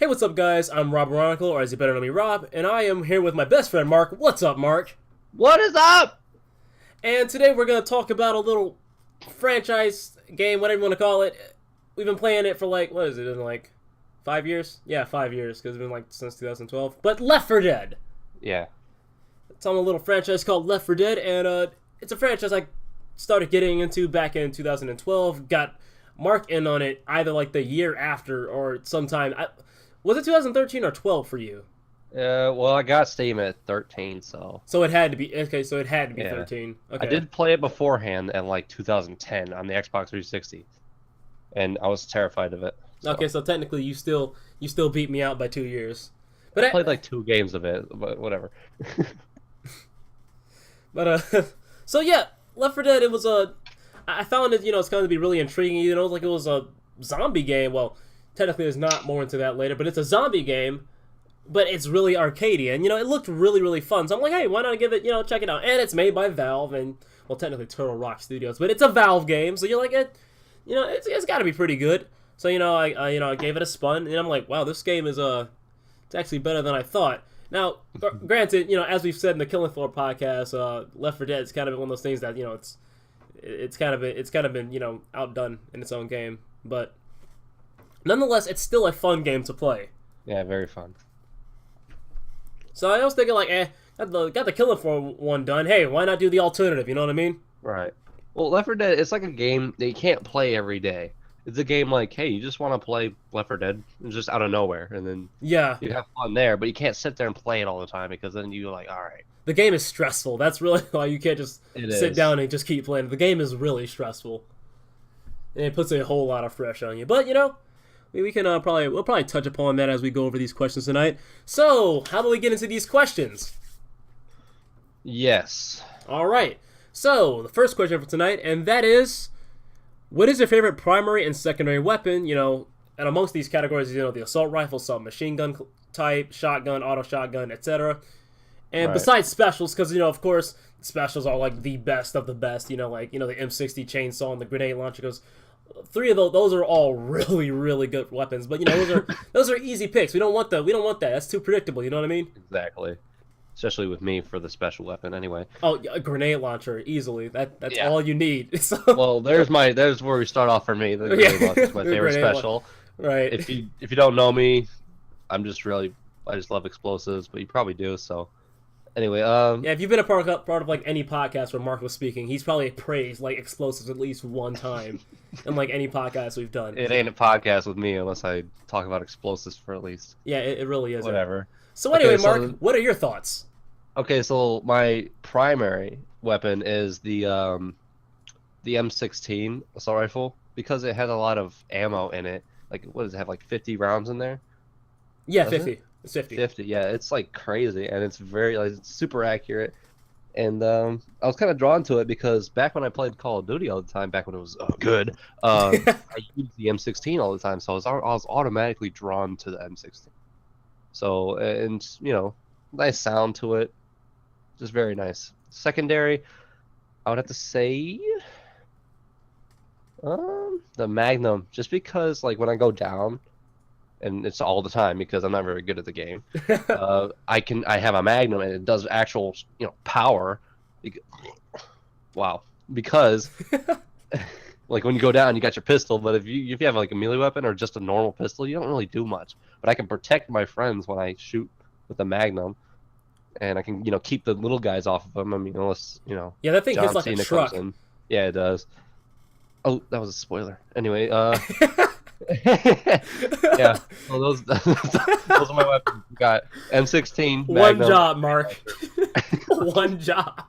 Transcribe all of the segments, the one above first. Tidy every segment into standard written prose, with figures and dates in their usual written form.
Hey, what's up, guys? I'm RoberOnocle, or as you better know me, Rob, and I am here with my best friend, Mark. What's up, Mark? What is up? And today we're going to talk about a little franchise game, whatever you want to call it. We've been playing it for what is it, in 5 years? Yeah, 5 years, because it's been since 2012. But Left 4 Dead. Yeah. It's on a little franchise called Left 4 Dead, and it's a franchise I started getting into back in 2012. Got Mark in on it either the year after or sometime. Was it 2013 or 12 for you? Well, I got Steam at 13, so. So it had to be okay. So it had to be Yeah. 13. Okay. I did play it beforehand in 2010 on the Xbox 360, and I was terrified of it. Okay, so technically you still beat me out by 2 years. But I played 2 games of it, but whatever. So yeah, Left 4 Dead. It was I found it. It's going to be really intriguing. It was a zombie game. Well, technically, there's not more into that later, but it's a zombie game. But it's really arcadey, and it looked really, really fun. So I'm like, hey, why not give it, check it out? And it's made by Valve, and well, technically Turtle Rock Studios, but it's a Valve game, so you're like, it's got to be pretty good. So I gave it a spun, and I'm like, wow, this game is it's actually better than I thought. Now, granted, as we've said in the Killing Floor podcast, Left 4 Dead is kind of one of those things that it's kind of been outdone in its own game, but nonetheless, it's still a fun game to play. Yeah, very fun. So I was thinking got the Killing Floor one done. Hey, why not do the alternative? You know what I mean? Right. Well, Left 4 Dead, it's like a game that you can't play every day. It's a game hey, you just want to play Left 4 Dead, just out of nowhere, and then you have fun there, but you can't sit there and play it all the time because then you're like, all right. The game is stressful. That's really why you can't just sit down and just keep playing. The game is really stressful, and it puts a whole lot of pressure on you. But we can we'll probably touch upon that as we go over these questions tonight. So how do we get into these questions? Yes. All right. So the first question for tonight, and that is, what is your favorite primary and secondary weapon? And amongst these categories, the assault rifle, submachine gun type, shotgun, auto shotgun, etc. And besides specials, because of course specials are the best of the best. The M60 chainsaw and the grenade launcher. Because 3 of those are all really, really good weapons. But those are easy picks. We don't want that. That's too predictable. You know what I mean? Exactly. Especially with me for the special weapon, anyway. Oh, a grenade launcher, easily. That's all you need. So... Well, there's where we start off for me. The grenade launcher is my favorite special. Right. If you don't know me, I just love explosives, but you probably do. So, anyway, yeah. If you've been a part of any podcast where Mark was speaking, he's probably praised explosives at least one time in any podcast we've done. It ain't a podcast with me unless I talk about explosives for at least. Yeah, it really is. Whatever. So anyway, Mark, what are your thoughts? Okay, so my primary weapon is the M16 assault rifle because it has a lot of ammo in it. What does it have? 50 rounds in there? Yeah, 50. It's 50. 50. Yeah, it's crazy, and it's very it's super accurate. And I was kind of drawn to it because back when I played Call of Duty all the time, back when it was good, I used the M16 all the time, so I was automatically drawn to the M16. So, and nice sound to it, just very nice. Secondary, I would have to say the Magnum, just because when I go down, and it's all the time because I'm not very good at the game, I have a Magnum and it does actual power. Wow, because when you go down, you got your pistol, but if you have a melee weapon or just a normal pistol, you don't really do much. But I can protect my friends when I shoot with the Magnum, and I can keep the little guys off of them. I mean, unless yeah, that thing John hits like Cena a truck. comes in. Yeah, it does. Oh, that was a spoiler. Anyway, yeah. Well, those are my weapons. We got M16. One Magnum. job, Mark. One job.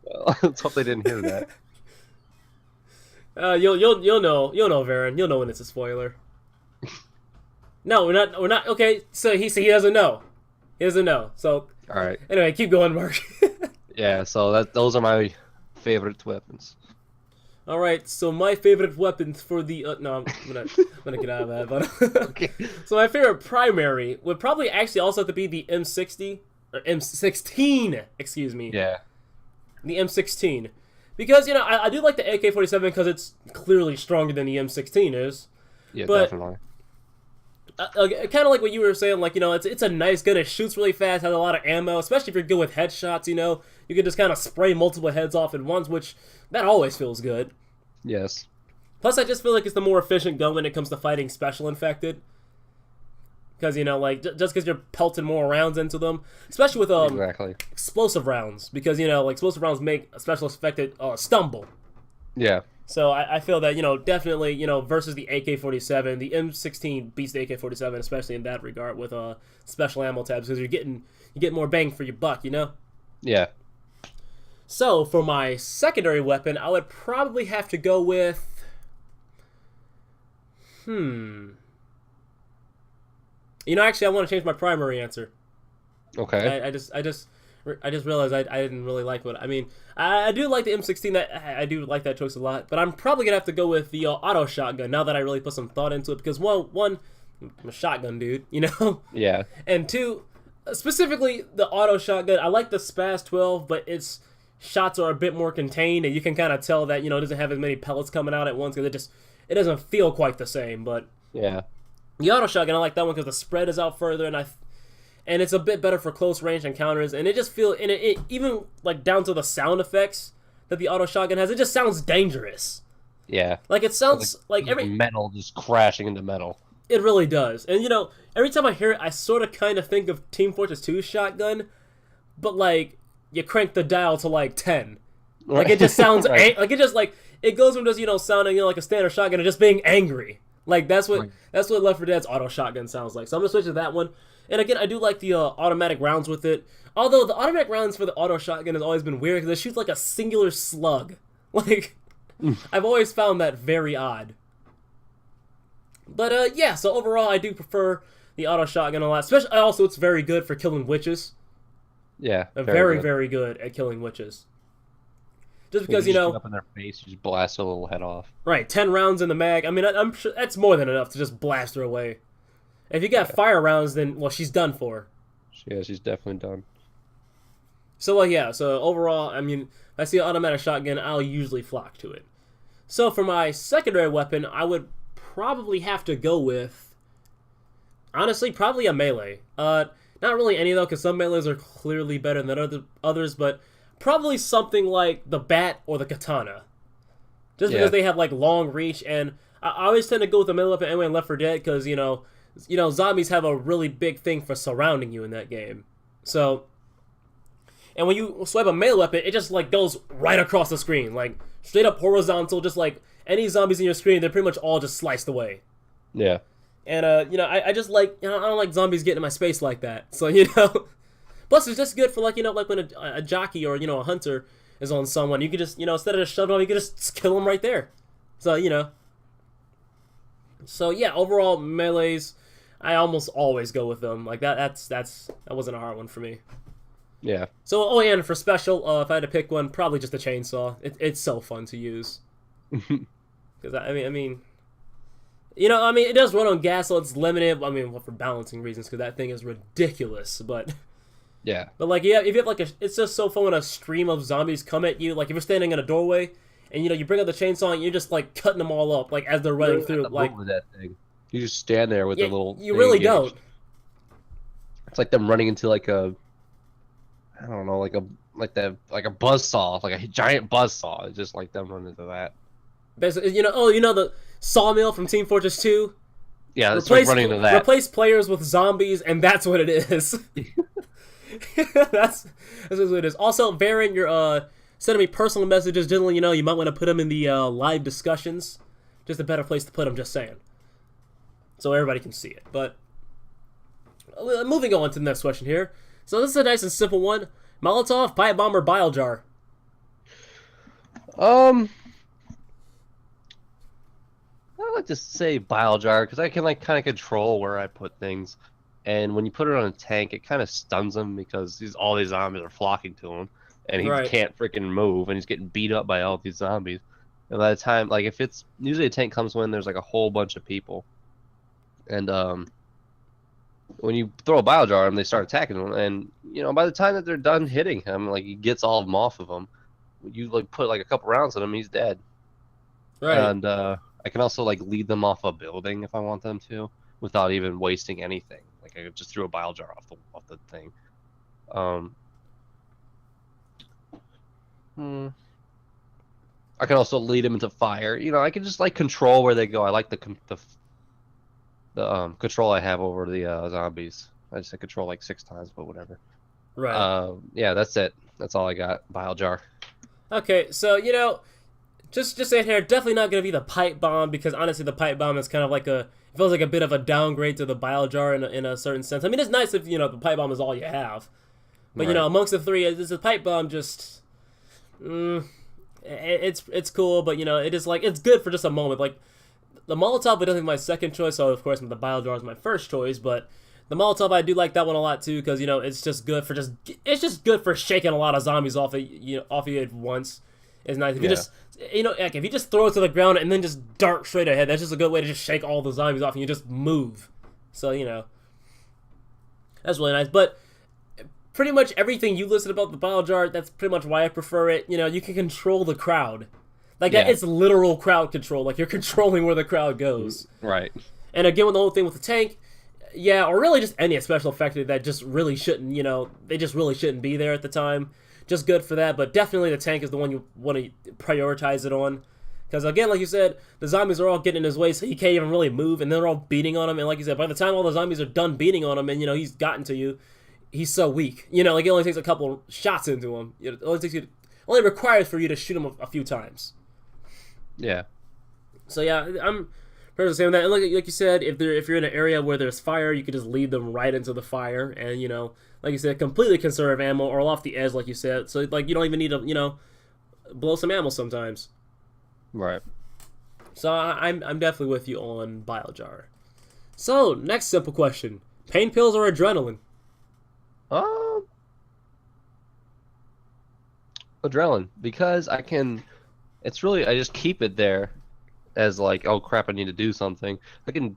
Well, let's hope they didn't hear that. You'll know, Varen. You'll know when it's a spoiler. No, we're not. Okay, so he doesn't know. He doesn't know. So all right. Anyway, keep going, Mark. Yeah. So those are my favorite weapons. All right. So my favorite weapons for the no, I'm gonna get out of that. But Okay. So my favorite primary would probably actually also have to be the M60 or M16. Excuse me. Yeah. The M16. Because, I do like the AK-47 because it's clearly stronger than the M16 is. Yeah, but definitely. kind of like what you were saying, like, it's a nice gun. It shoots really fast, has a lot of ammo, especially if you're good with headshots. You can just kind of spray multiple heads off at once, which that always feels good. Yes. Plus, I just feel like it's the more efficient gun when it comes to fighting special infected. Because, like, just because you're pelting more rounds into them. Especially with Exactly. explosive rounds. Because, like, explosive rounds make a special infected stumble. Yeah. So I feel that, definitely, versus the AK-47, the M16 beats the AK-47, especially in that regard with special ammo tabs. Because you get more bang for your buck, Yeah. So, for my secondary weapon, I would probably have to go with... Actually, I want to change my primary answer. Okay. I just realized I didn't really like what... I mean, I do like the M16. I do like that choice a lot. But I'm probably going to have to go with the auto shotgun now that I really put some thought into it. Because, one, I'm a shotgun dude, Yeah. And two, specifically the auto shotgun, I like the Spaz 12, but its shots are a bit more contained. And you can kind of tell that, it doesn't have as many pellets coming out at once because it doesn't feel quite the same. But Yeah. the auto shotgun, I like that one because the spread is out further, and it's a bit better for close range encounters. And it just feels, and it even like down to the sound effects that the auto shotgun has, it just sounds dangerous. Yeah. Like it sounds like every metal just crashing into metal. It really does. And every time I hear it, I sort of kind of think of Team Fortress 2's shotgun, but like you crank the dial to like 10. Like it just sounds right. like it just like it goes from just sounding like a standard shotgun to just being angry. Like that's what Left 4 Dead's auto shotgun sounds like. So I'm gonna switch to that one. And again, I do like the automatic rounds with it. Although the automatic rounds for the auto shotgun has always been weird because it shoots like a singular slug. Like I've always found that very odd. But yeah, so overall I do prefer the auto shotgun a lot. Especially also it's very good for killing witches. Yeah. Very, very good at killing witches. Just because, you just get up in their face, you just blast a little head off. Right, 10 rounds in the mag. I mean, I'm sure that's more than enough to just blast her away. If you got fire rounds, then, well, she's done for. Yeah, she's definitely done. So, well, yeah, so overall, I mean, if I see an automatic shotgun, I'll usually flock to it. So, for my secondary weapon, I would probably have to go with, honestly, probably a melee. Not really any, though, because some melees are clearly better than others, but probably something like the bat or the katana. Just because they have, like, long reach, and I always tend to go with the melee weapon anyway in Left 4 Dead, because, zombies have a really big thing for surrounding you in that game. So, and when you swipe a melee weapon, it just, like, goes right across the screen. Like, straight up horizontal, just like any zombies in your screen, they're pretty much all just sliced away. Yeah. And, I just like, I don't like zombies getting in my space like that. So, plus it's just good for, like, like when a jockey or, a hunter is on someone, you could just, instead of just shoving them, you could just kill them right there. So, So, yeah, overall, melees, I almost always go with them. Like, that wasn't a hard one for me. Yeah. So, and for special, if I had to pick one, probably just a chainsaw. It's so fun to use. Because, I mean, it does run on gas, so it's limited. I mean, for balancing reasons, because that thing is ridiculous. But, yeah. But, like, yeah, if you have, like, it's just so fun when a stream of zombies come at you. Like, if you're standing in a doorway, and, you bring up the chainsaw, and you're just, like, cutting them all up, like, as they're running through. Like, that thing. You just stand there with the little... You really don't. It's like them running into, like, a... I don't know, like a buzzsaw, like a giant buzzsaw. It's just like them running into that. Basically, the sawmill from Team Fortress 2? Yeah, it's like running into that. Replace players with zombies, and that's what it is. That's what it is. Also, Varen, you're sending me personal messages. Generally, you might want to put them in the live discussions. Just a better place to put them, just saying. So everybody can see it. But moving on to the next question here. So this is a nice and simple one. Molotov, pipe bomb, or bile jar? I like to say bile jar because I can like kind of control where I put things, and when you put it on a tank, it kind of stuns him because all these zombies are flocking to him, and he can't freaking move, and he's getting beat up by all these zombies. And by the time, like, if it's usually a tank comes when there's like a whole bunch of people, and when you throw a bile jar at him, they start attacking him, and by the time that they're done hitting him, like he gets all of them off of him. You like put like a couple rounds in him, he's dead. Right. And I can also like lead them off a building if I want them to. without even wasting anything. Like I just threw a bile jar off the thing. I can also lead them into fire. You know, I can just like control where they go. I like the control I have over the zombies. I just control like 6 times, but whatever. Right. Yeah, that's it. That's all I got. Bile jar. Okay, so just saying here, definitely not gonna be the pipe bomb because honestly, the pipe bomb is kind of like it feels like a bit of a downgrade to the bile jar in a certain sense. I mean, it's nice if the pipe bomb is all you have, but Right. amongst the three, is the pipe bomb just it's cool, but it is like it's good for just a moment. Like the Molotov, I don't think my second choice, so of course the bile jar is my first choice, but the Molotov, I do like that one a lot too because it's just good for good for shaking a lot of zombies off off you at once. It's nice if you just like if you just throw it to the ground and then just dart straight ahead. That's just a good way to just shake all the zombies off and you just move. So that's really nice. But pretty much everything you listed about the bile jar, that's pretty much why I prefer it. You can control the crowd. Like that, it's literal crowd control. Like you're controlling where the crowd goes. Right. And again, with the whole thing with the tank, yeah, or really just any special effect that just really shouldn't, they just really shouldn't be there at the time. Just good for that, but definitely the tank is the one you want to prioritize it on. Because again, like you said, the zombies are all getting in his way, so he can't even really move, and they're all beating on him. And like you said, by the time all the zombies are done beating on him, and he's gotten to you, he's so weak. Like it only takes a couple shots into him. It only requires for you to shoot him a few times. Yeah. So yeah, I'm personally saying that. And like you said, if you're in an area where there's fire, you can just lead them right into the fire, and like you said, completely conserve ammo or off the edge, like you said. So like you don't even need to blow some ammo sometimes. Right. So I'm definitely with you on bile jar. So next simple question: pain pills or adrenaline? Adrenaline, because I just keep it there as like, oh crap, I need to do something. It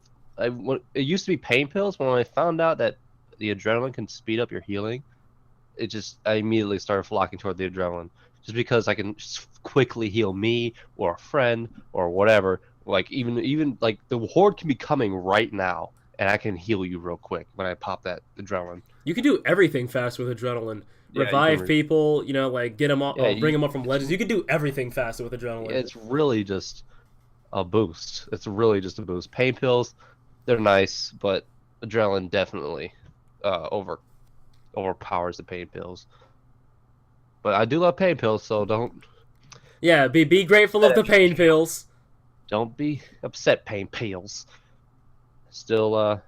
used to be pain pills, but when I found out that the adrenaline can speed up your healing, I immediately started flocking toward the adrenaline, just because I can quickly heal me or a friend or whatever. Like even like the horde can be coming right now, and I can heal you real quick when I pop that adrenaline. You can do everything fast with adrenaline. Revive people, like get them up, bring them up from ledges. You can do everything faster with adrenaline. It's really just a boost. It's really just a boost. Pain pills, they're nice, but adrenaline definitely overpowers the pain pills. But I do love pain pills, so don't. Yeah, be grateful of the pain pills. Don't be upset, pain pills. Still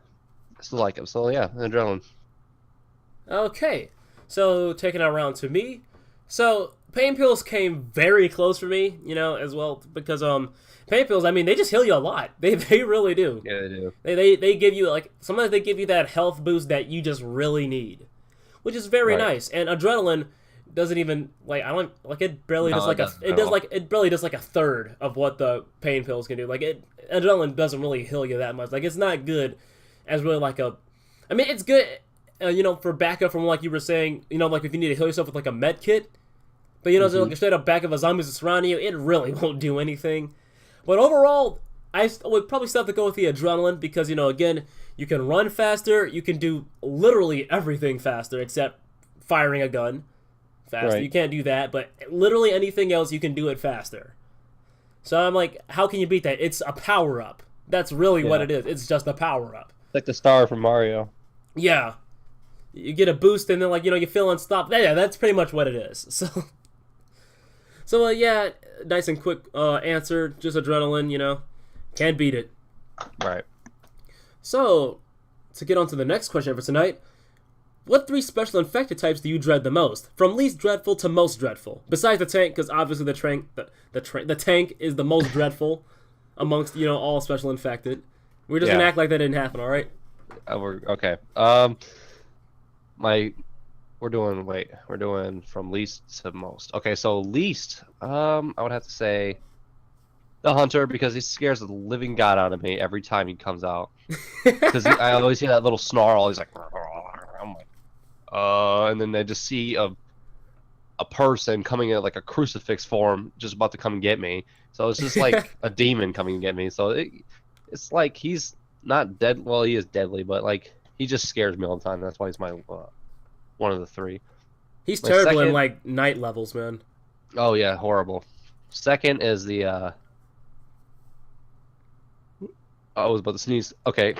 like them. So yeah, adrenaline. Okay, so taking it around to me. So pain pills came very close for me, as well because pain pills. I mean, they just heal you a lot. They really do. Yeah, they do. They give you sometimes they give you that health boost that you just really need, which is very nice. And adrenaline doesn't even it barely does it barely does like a third of what the pain pills can do. Adrenaline doesn't really heal you that much. Like it's not good as really I mean it's good for backup from like you were saying, like if you need to heal yourself with like a med kit. But so like a straight up back of a zombies surrounding you, it really won't do anything. But overall, I would probably still have to go with the adrenaline because again, you can run faster, you can do literally everything faster except firing a gun faster. Right. You can't do that, but literally anything else you can do it faster. So I'm like, how can you beat that? It's a power up. That's really what it is. It's just a power up. Like the star from Mario. Yeah. You get a boost and then you feel unstoppable. Yeah, that's pretty much what it is. So yeah, nice and quick answer. Just adrenaline, can't beat it. Right. So, to get on to the next question for tonight, what 3 special infected types do you dread the most? From least dreadful to most dreadful. Besides the tank, because obviously the tank is the most dreadful amongst all special infected. We're just gonna act like that didn't happen, all right? Okay. We're doing from least to most. Okay, so least, I would have to say the hunter because he scares the living god out of me every time he comes out. Because I always hear that little snarl. He's like, I'm like, and then I just see a person coming in like a crucifix form, just about to come and get me. So it's just like a demon coming and get me. So it's like he's not dead. Well, he is deadly, but like he just scares me all the time. That's why he's my one of the three. He's My terrible in second, like night levels, man. oh yeah, horrible. Second is the I was about to sneeze. Okay.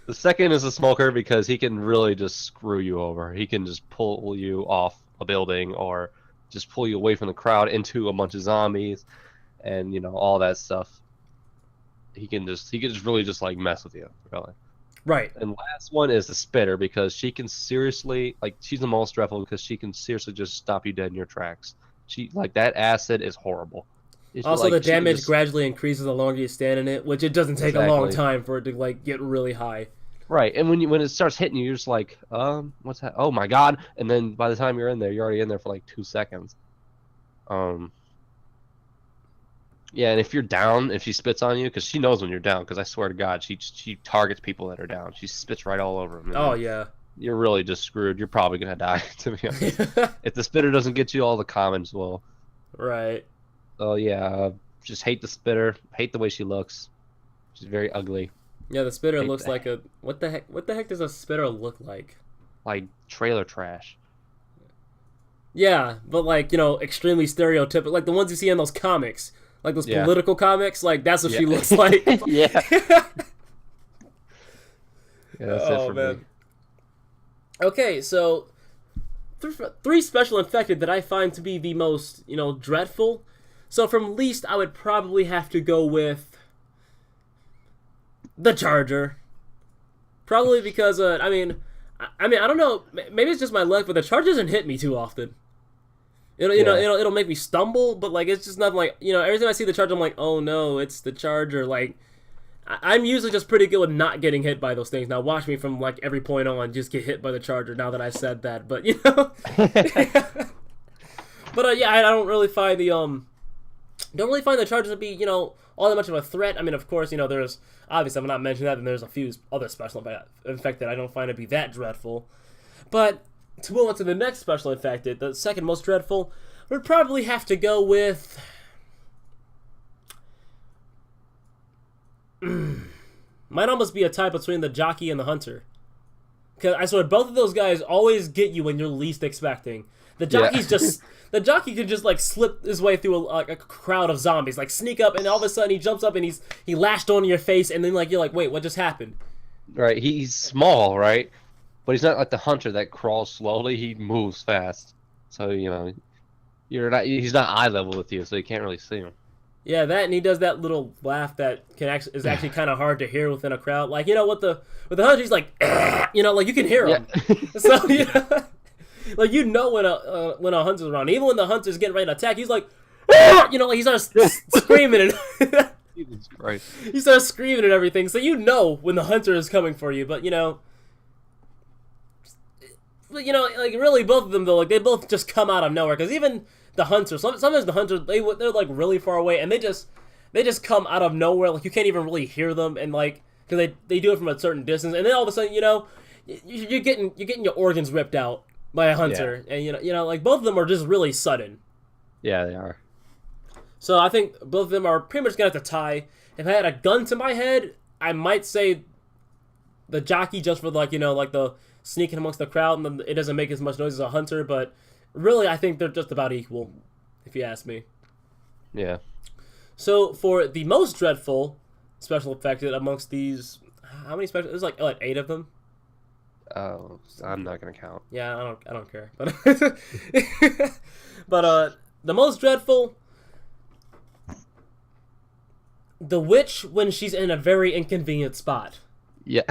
The second is the smoker because he can really just screw you over. He can just pull you off a building or just pull you away from the crowd into a bunch of zombies and all that stuff. He can just really just like mess with you, really. Right. And last one is the spitter because she can seriously she's the most dreadful because she can seriously just stop you dead in your tracks. She like that acid is horrible. Also, the damage gradually increases the longer you stand in it, which it doesn't take a long time for it to like get really high. Right, and when it starts hitting you, you're just like, what's that? Oh my god! And then by the time you're in there, you're already in there for like 2 seconds. Yeah, and if you're down, if she spits on you, because she knows when you're down, because I swear to God, she targets people that are down. She spits right all over them. Oh yeah. You're really just screwed. You're probably gonna die, to be honest. If the spitter doesn't get you, all the commons will. Right. Oh yeah, just hate the spitter. Hate the way she looks. She's very ugly. Yeah, the spitter looks like a what the heck? What the heck does a spitter look like? Like trailer trash. Yeah, but like extremely stereotypical, like the ones you see in those comics, like those political comics. Like that's what she looks like. Yeah. That's it for me. Okay, so three special infected that I find to be the most dreadful. So from least, I would probably have to go with the Charger. Probably because I mean I don't know. Maybe it's just my luck, but the Charger doesn't hit me too often. It'll make me stumble, but like it's just nothing like every time I see the Charger, I'm like, oh no, it's the Charger. Like I'm usually just pretty good with not getting hit by those things. Now watch me from like every point on just get hit by the Charger. Now that I said that, but but yeah, I don't really find the Chargers to be all that much of a threat. I mean, of course, there's obviously I'm not mentioning that, and there's a few other special infected I don't find to be that dreadful. But to move on to the next special infected, the second most dreadful, would probably have to go with might almost be a tie between the Jockey and the Hunter. Because I swear both of those guys always get you when you're least expecting. The the Jockey can just like slip his way through a crowd of zombies, like sneak up, and all of a sudden he jumps up and he lashed onto your face, and then like you're like, wait, what just happened? Right, he's small, right? But he's not like the Hunter that crawls slowly. He moves fast, so he's not eye level with you, so you can't really see him. Yeah, that, and he does that little laugh that is actually kind of hard to hear within a crowd. Like with the Hunter, he's like, like you can hear him. Yeah. So like when a Hunter's around, even when the Hunter's getting ready to attack, he's like, like he starts screaming and Jesus Christ. He starts screaming and everything. So when the Hunter is coming for you, but like really both of them though, like they both just come out of nowhere. Because even the Hunter, sometimes the Hunter they're like really far away and they just come out of nowhere. Like you can't even really hear them, and like because they do it from a certain distance, and then all of a sudden you're getting your organs ripped out by a Hunter, and like both of them are just really sudden. Yeah, they are. So I think both of them are pretty much gonna have to tie. If I had a gun to my head, I might say the Jockey just for like like the sneaking amongst the crowd, and it doesn't make as much noise as a Hunter, but really I think they're just about equal, if you ask me. Yeah. So for the most dreadful special effected amongst these, how many special? There's like 8 of them. Oh, I'm not gonna count. Yeah, I don't care. But but the most dreadful, the witch when she's in a very inconvenient spot. Yeah.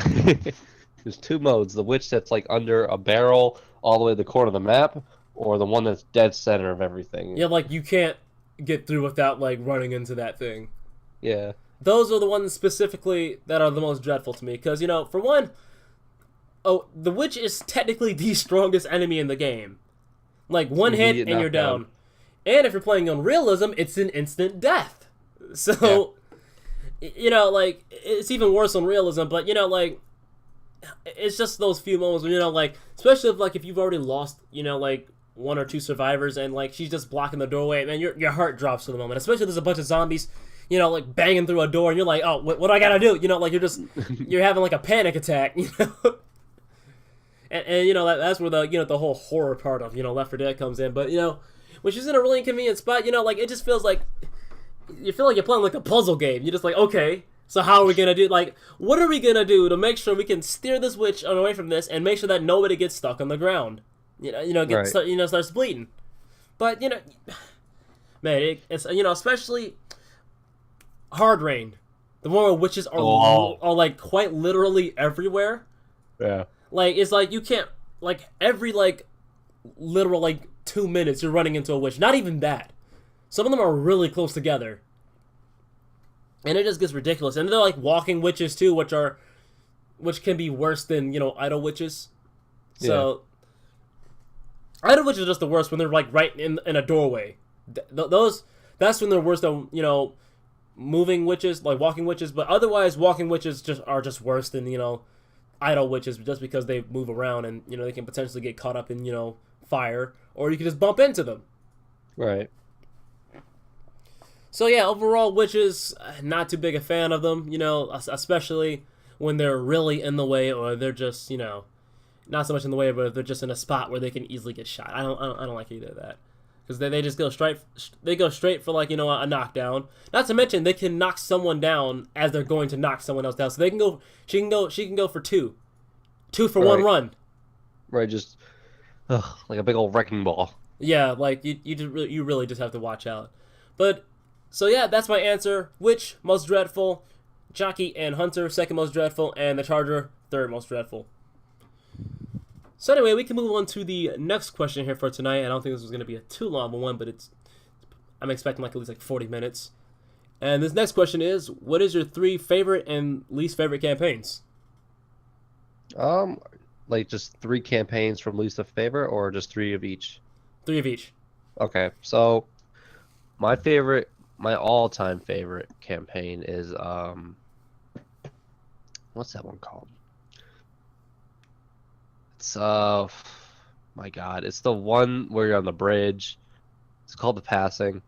There's 2 modes: the witch that's like under a barrel all the way to the corner of the map, or the one that's dead center of everything. Yeah, like you can't get through without like running into that thing. Yeah. Those are the ones specifically that are the most dreadful to me, because for one, the witch is technically the strongest enemy in the game. Like one hit and you're down. And if you're playing on realism, it's an instant death. So, like it's even worse on realism. But like it's just those few moments where like, especially if you've already lost like 1 or 2 survivors and like she's just blocking the doorway, man, your heart drops for the moment. Especially if there's a bunch of zombies. you know, like banging through a door, and you're like, oh, what do I gotta do? You know, like you're having like a panic attack, you know. And you know that's where the the whole horror part of Left 4 Dead comes in. But when she's in a really inconvenient spot, like it just feels like you feel like you're playing like a puzzle game. You're just like, okay, so how are we gonna do? Like, what are we gonna do to make sure we can steer this witch away from this and make sure that nobody gets stuck on the ground? Starts bleeding. But man, it's especially Hard Rain, the one where witches are like quite literally everywhere. Yeah. Like, it's like you can't, like, every, like, literal, like, 2 minutes you're running into a witch. Not even that. Some of them are really close together. And it just gets ridiculous. And they're, like, walking witches, too, which can be worse than, idle witches. So, idle witches are just the worst when they're, like, right in a doorway. That's when they're worse than, moving witches, like, walking witches. But otherwise, walking witches are just worse than, idle witches, just because they move around and they can potentially get caught up in fire, or you can just bump into them. Right. So yeah, overall, witches, not too big a fan of them. Especially when they're really in the way, or they're just not so much in the way, but they're just in a spot where they can easily get shot. I don't like either of that. Because they just go straight for like a knockdown. Not to mention they can knock someone down as they're going to knock someone else down. So she can go for two for one run. Right, just like a big old wrecking ball. Yeah, like you really just have to watch out. But so yeah, that's my answer. Witch most dreadful, Jockey and Hunter second most dreadful, and the Charger third most dreadful. So anyway, we can move on to the next question here for tonight. I don't think this was going to be a too long one, but I'm expecting like at least like 40 minutes. And this next question is, what is your 3 favorite and least favorite campaigns? Like just 3 campaigns from least to favorite, or just 3 of each? 3 of each. Okay, so my all-time favorite campaign is what's that one called? It's my God, it's the one where you're on the bridge. It's called The Passing.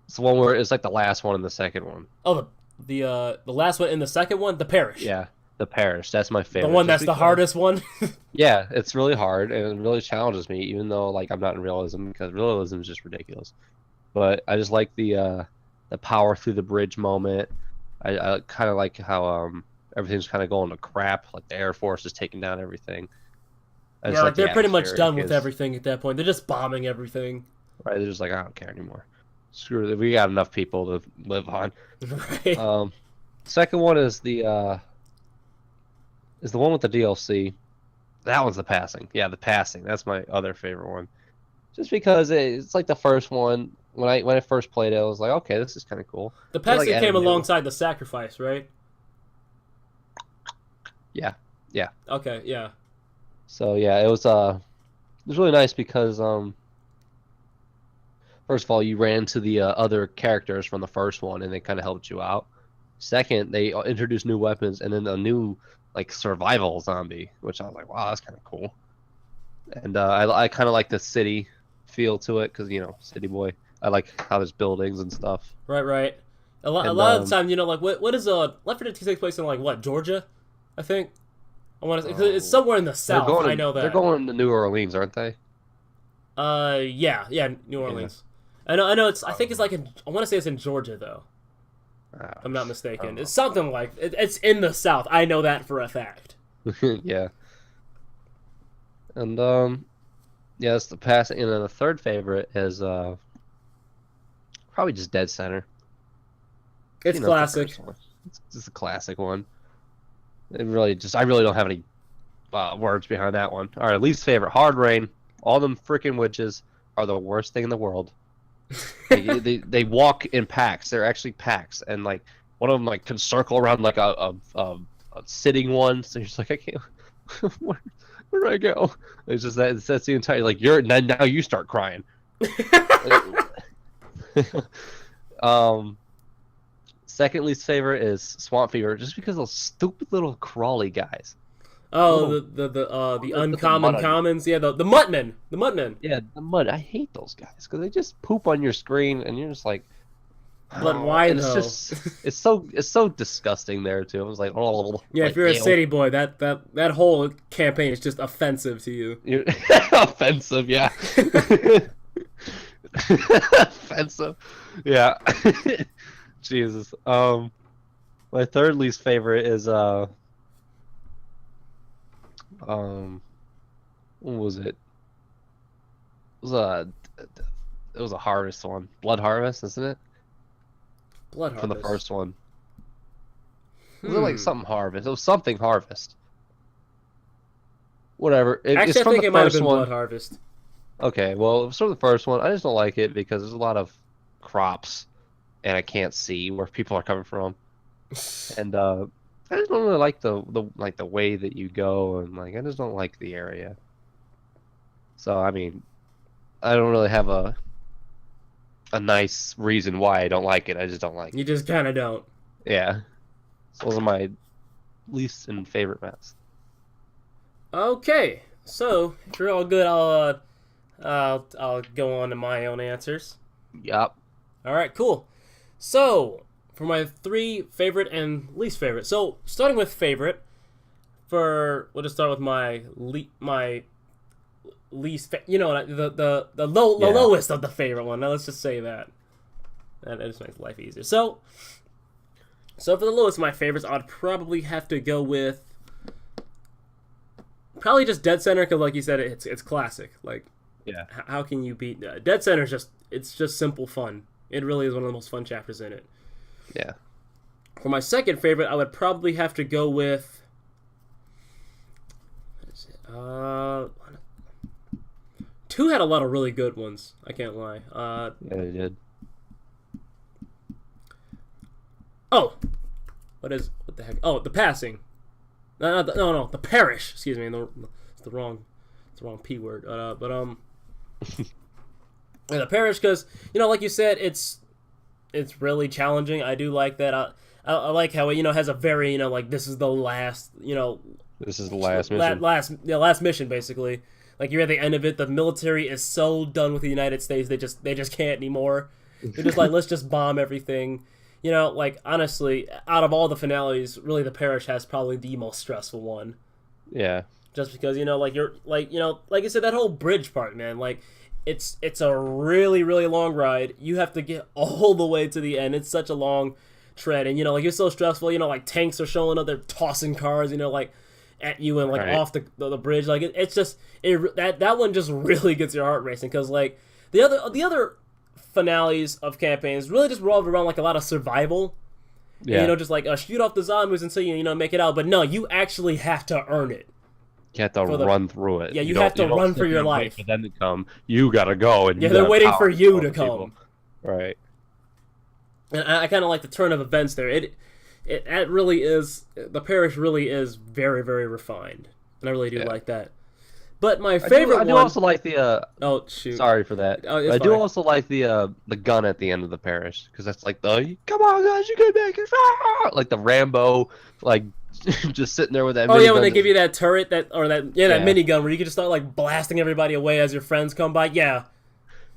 It's the one where it's like the last one in the second one. Oh, the last one in the second one, The Parish. Yeah, The Parish. That's my favorite. The one that's the hardest one. Yeah, it's really hard and it really challenges me, even though like I'm not in realism, because realism is just ridiculous. But I just like the power through the bridge moment. I kind of like how everything's kind of going to crap. Like the Air Force is taking down everything. Yeah, like they're pretty much done with everything at that point. They're just bombing everything. Right, they're just like, I don't care anymore. Screw it. We got enough people to live on. Right. Second one is the one with the DLC. That one's The Passing. Yeah, The Passing. That's my other favorite one. Just because it's like the first one. When I first played it, I was like, okay, this is kind of cool. The Passing came alongside The Sacrifice, right? Yeah. Okay, yeah. So yeah, it was really nice because first of all, you ran to the other characters from the first one, and they kind of helped you out. Second, they introduced new weapons, and then a new like survival zombie, which I was like, wow, that's kind of cool. And I kind of like the city feel to it because city boy. I like how there's buildings and stuff. Right. A lot of the time, like what is Left 4 Dead takes place in like what, Georgia? I think. I want to. It's somewhere in the south. I know that they're going to New Orleans, aren't they? Yeah, New Orleans. Yeah. I know. I think it's like I want to say it's in Georgia though. If I'm not mistaken. It's something like it's in the south. I know that for a fact. Yeah. And yeah, it's The Passing. And then the third favorite is probably just Dead Center. It's classic. It's just a classic one. I really don't have any words behind that one. All right, least favorite, Hard Rain. All them freaking witches are the worst thing in the world. they walk in packs. They're actually packs, and like one of them like can circle around like a sitting one. So you're just like, I can't. Where do I go? It's just that's the entire like now you start crying. Second least favorite is Swamp Fever, just because those stupid little crawly guys. Oh, the uncommon commons, yeah, the muttmen, Yeah, the mud. I hate those guys because they just poop on your screen, and you're just like, But why And it's though? just it's so disgusting there too. I was like, oh, Yeah, if like you're a ew. city boy, that whole campaign is just offensive to you. Offensive, yeah. Offensive, yeah. Jesus. My third least favorite is um, what was it? It was a harvest one, blood harvest, isn't it? Blood From the harvest. first one. Was it like Hmm. something harvest? It was something harvest. Whatever. It's Actually, I from think the it might have first been Blood one. Harvest. Okay, well, it was from the first one. I just don't like it because there's a lot of crops, and I can't see where people are coming from. And I just don't really like the way that you go, and like I just don't like the area. So I mean, I don't really have a nice reason why I don't like it. I just don't like You it. just kind of don't. Yeah. So those are my least and favorite maps. Okay, so if you're all good, I'll go on to my own answers. Yup. All right, cool. So for my 3 favorite and least favorite. So starting with favorite, we'll just start with my least. The Yeah. lowest of the favorite one. Now let's just say that. That just makes life easier. So for the lowest of my favorites, I'd probably have to go with probably just Dead Center because, like you said, it's classic. Like, Yeah. how can you beat Dead Center? It's just simple fun. It really is one of the most fun chapters in it. Yeah. For my second favorite, I would probably have to go with. What is it? 2 had a lot of really good ones. I can't lie. Yeah, they did. Oh, what the heck? Oh, the passing. No, the parish. Excuse me. It's the wrong P word. Yeah, the parish because like you said, it's really challenging. I do like that. I like how it has a very like this is the last This is the last mission. last mission basically. Like you're at the end of it. The military is so done with the United States. They just can't anymore. They're just like let's just bomb everything. Like honestly, out of all the finales, really the parish has probably the most stressful one. Yeah. Just because like you're like like I said, that whole bridge part, man. Like it's a really really long ride. You have to get all the way to the end. It's such a long tread, and like it's so stressful. Like tanks are showing up, they're tossing cars, like at you and like Right. off the bridge. Like it's just that one just really gets your heart racing because like the other finales of campaigns really just revolve around like a lot of survival. Yeah. And, just like shoot off the zombies until you make it out. But no, you actually have to earn it. You have to run through it. Yeah, you have to don't run sit for your there and wait life. for them to come. You gotta go and Yeah, you they're gotta waiting power for you all to the people. come. Right. And I kind of like the turn of events there. It really is. The parish really is very very refined, and I really do Yeah. like that. But my favorite I do one. also like the Oh shoot! sorry for that. Oh, it's But I do fine. also like the gun at the end of the parish because that's like the come on guys, you can make it. Ah! Like the Rambo, like just sitting there with that. Oh yeah, when minigun they just- give you that turret that that Yeah. minigun where you can just start like blasting everybody away as your friends come by. Yeah,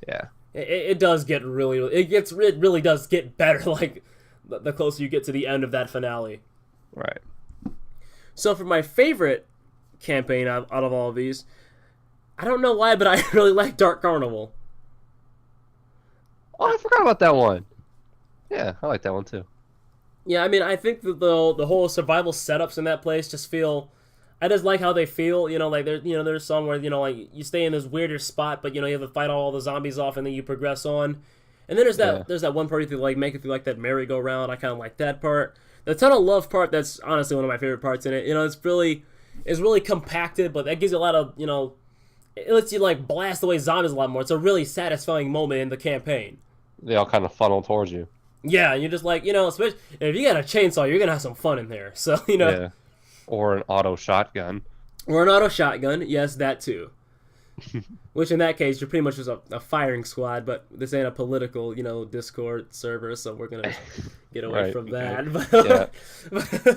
Yeah. it does get it really does get better like the closer you get to the end of that finale. Right. So for my favorite campaign out of all of these, I don't know why, but I really like Dark Carnival. Oh, I forgot about that one. Yeah, I like that one too. Yeah, I mean, I think that the whole survival setups in that place just feel. I just like how they feel. Like there's some where like you stay in this weirder spot, but you have to fight all the zombies off, and then you progress on. And then there's that one part you have to like make it through like that merry-go-round. I kind of like that part. The tunnel love part, that's honestly one of my favorite parts in it. It's really compacted, but that gives you a lot of it lets you like blast away zombies a lot more. It's a really satisfying moment in the campaign. They all kind of funnel towards you. Yeah, and you're just like, especially if you got a chainsaw, you're gonna have some fun in there. So Yeah. Or an auto shotgun. or an auto shotgun, yes, that too. Which in that case, you're pretty much just a firing squad. But this ain't a political, Discord server, so we're gonna get away Right, from okay. that. Yeah.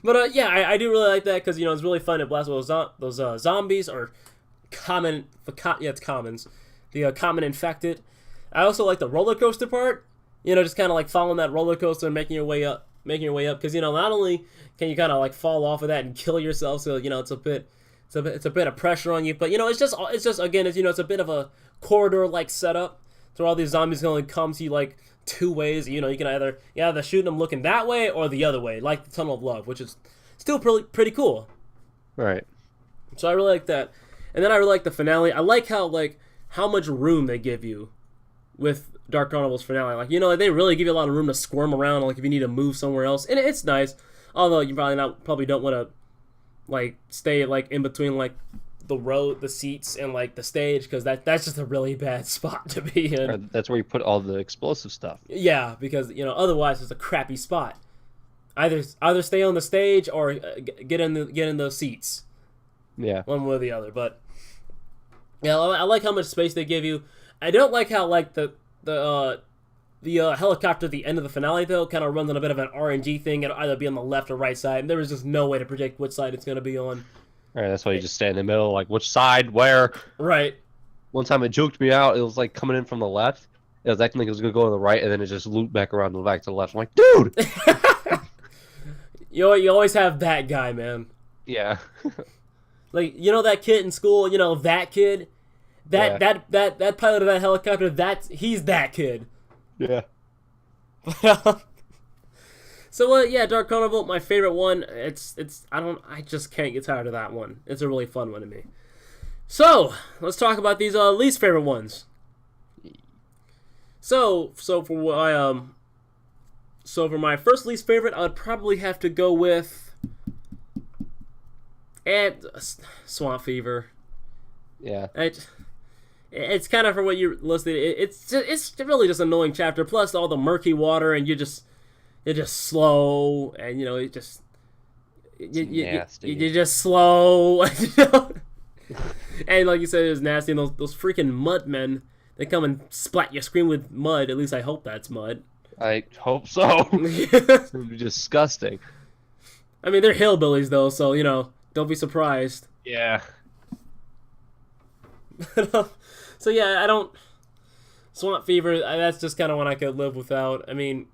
But yeah, I do really like that because it's really fun to blast those zombies or it's commons, the common infected. I also like the roller coaster part. just kind of like following that roller coaster and making your way up, because not only can you kind of like fall off of that and kill yourself, so it's a bit of pressure on you, but it's just again, it's a bit of a corridor like setup, so all these zombies can only come to you like two ways. You can either shoot them looking that way or the other way, like the Tunnel of Love, which is still pretty cool. Right. So I really like that, and then I really like the finale. I like how much room they give you with Dark Carnival's finale. Like, they really give you a lot of room to squirm around, like if you need to move somewhere else, and it's nice. Although you probably don't want to like stay like in between like the seats and like the stage, because that's just a really bad spot to be in. Right, that's where you put all the explosive stuff. Yeah, because otherwise it's a crappy spot. Either stay on the stage or get in the seats. Yeah, one way or the other. But yeah, I like how much space they give you. I don't like how like the helicopter at the end of the finale though kind of runs on a bit of an RNG thing. It'll either be on the left or right side, and there was just no way to predict which side it's going to be on. Right, that's why you just stand in the middle, like which side, where. Right. One time it juked me out. It was like coming in from the left. It was acting like it was going to go to the right, and then it just looped back around to the left. I'm like, dude! You always have that guy, man. Yeah. Like, that kid in school, that kid, that pilot of that helicopter, he's that kid. Yeah. So yeah, Dark Carnival, my favorite one. I just can't get tired of that one. It's a really fun one to me. So let's talk about these least favorite ones. So for my first least favorite, I would probably have to go with Swamp Fever. Yeah. It's kind of for what you listed. It's really just an annoying chapter. Plus all the murky water, and you're just slow, and you're just slow. And like you said, it's nasty. And those freaking mud men, they come and splat your screen with mud. At least I hope that's mud. I hope so. It's gonna be disgusting. I mean, they're hillbillies though, so don't be surprised. Yeah. So yeah, I don't. Swamp Fever, that's just kind of one I could live without. I mean,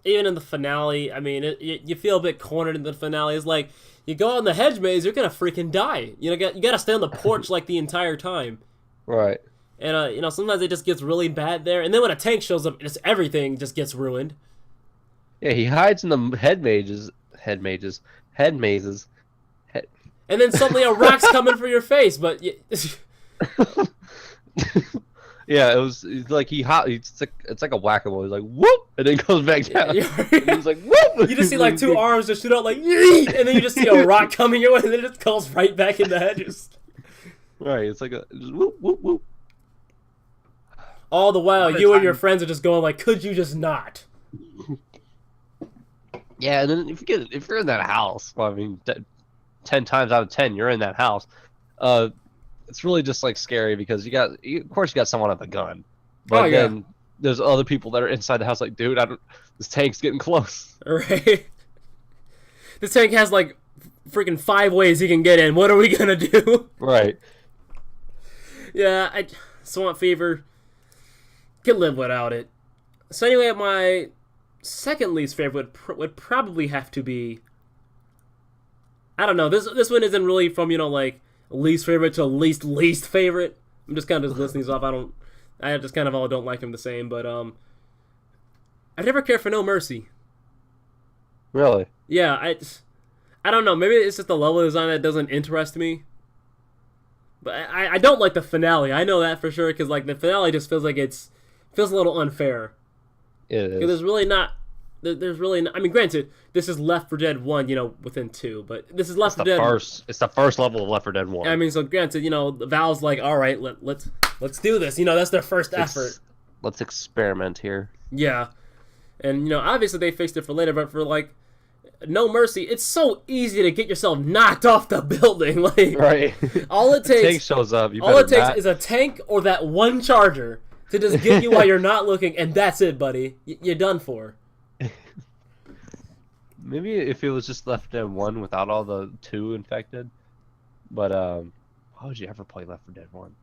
even in the finale, I mean, you feel a bit cornered in the finale. It's like, you go out in the hedge maze, you're gonna freaking die. You gotta stay on the porch like the entire time. Right. And sometimes it just gets really bad there. And then when a tank shows up, everything just gets ruined. Yeah, he hides in the head mazes. And then suddenly a rock's coming for your face, but. Yeah, it's like it's like a whack-a-mole. He's like whoop, and then goes back down. And he's like whoop. You just see like two arms just shoot out like yeet, and then you just see a rock coming your way, and then it just goes right back in the hedges. Right, it's like just whoop whoop whoop. All the while, you and your friends are just going like, could you just not? Yeah, and then if you're in that house, well, I mean, 10 times out of 10, you're in that house. It's really just like scary because of course you got someone with a gun, but then there's other people that are inside the house. Like, dude, this tank's getting close. Right. This tank has like freaking 5 ways he can get in. What are we gonna do? Right. Yeah, Swamp Fever. Could live without it. So anyway, my second least favorite would probably have to be. I don't know. This one isn't really from like least favorite to least favorite. I'm just kind of listing these off. I just kind of all don't like them the same. But I never cared for No Mercy. Really? Yeah, I don't know. Maybe it's just the level design that doesn't interest me. But I don't like the finale. I know that for sure because like the finale just feels like feels a little unfair. It is. There's really not. I mean, granted, this is Left 4 Dead 1, within 2, but this is Left 4 Dead. It's the first level of Left 4 Dead 1. I mean, so granted, the Valve's like, all right, let's do this. That's their first effort. Let's experiment here. Yeah, and obviously they fixed it for later, but for like No Mercy, it's so easy to get yourself knocked off the building. Like, right. All it takes. The tank shows up. All it takes is a tank or that one charger to just get you while you're not looking, and that's it, buddy. You're done for. Maybe if it was just Left 4 Dead 1 without all the 2 infected. But why would you ever play Left 4 Dead 1?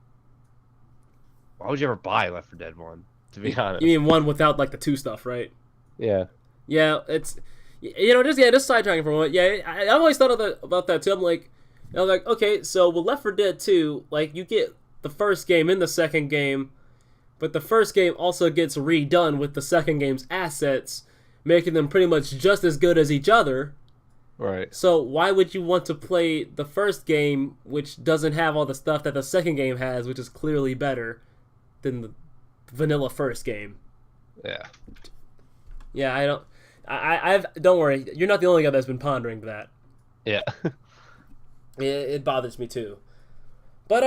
Why would you ever buy Left 4 Dead 1? to be honest. You mean one without like the 2 stuff, right? Yeah. Yeah, it's just sidetracking for a moment. Yeah, I always thought about that too. I'm like, okay, so with Left 4 Dead 2, like you get the first game in the second game, but the first game also gets redone with the second game's assets, making them pretty much just as good as each other. Right. So why would you want to play the first game, which doesn't have all the stuff that the second game has, which is clearly better than the vanilla first game? Yeah. Yeah, don't worry. You're not the only guy that's been pondering that. Yeah. It bothers me too. But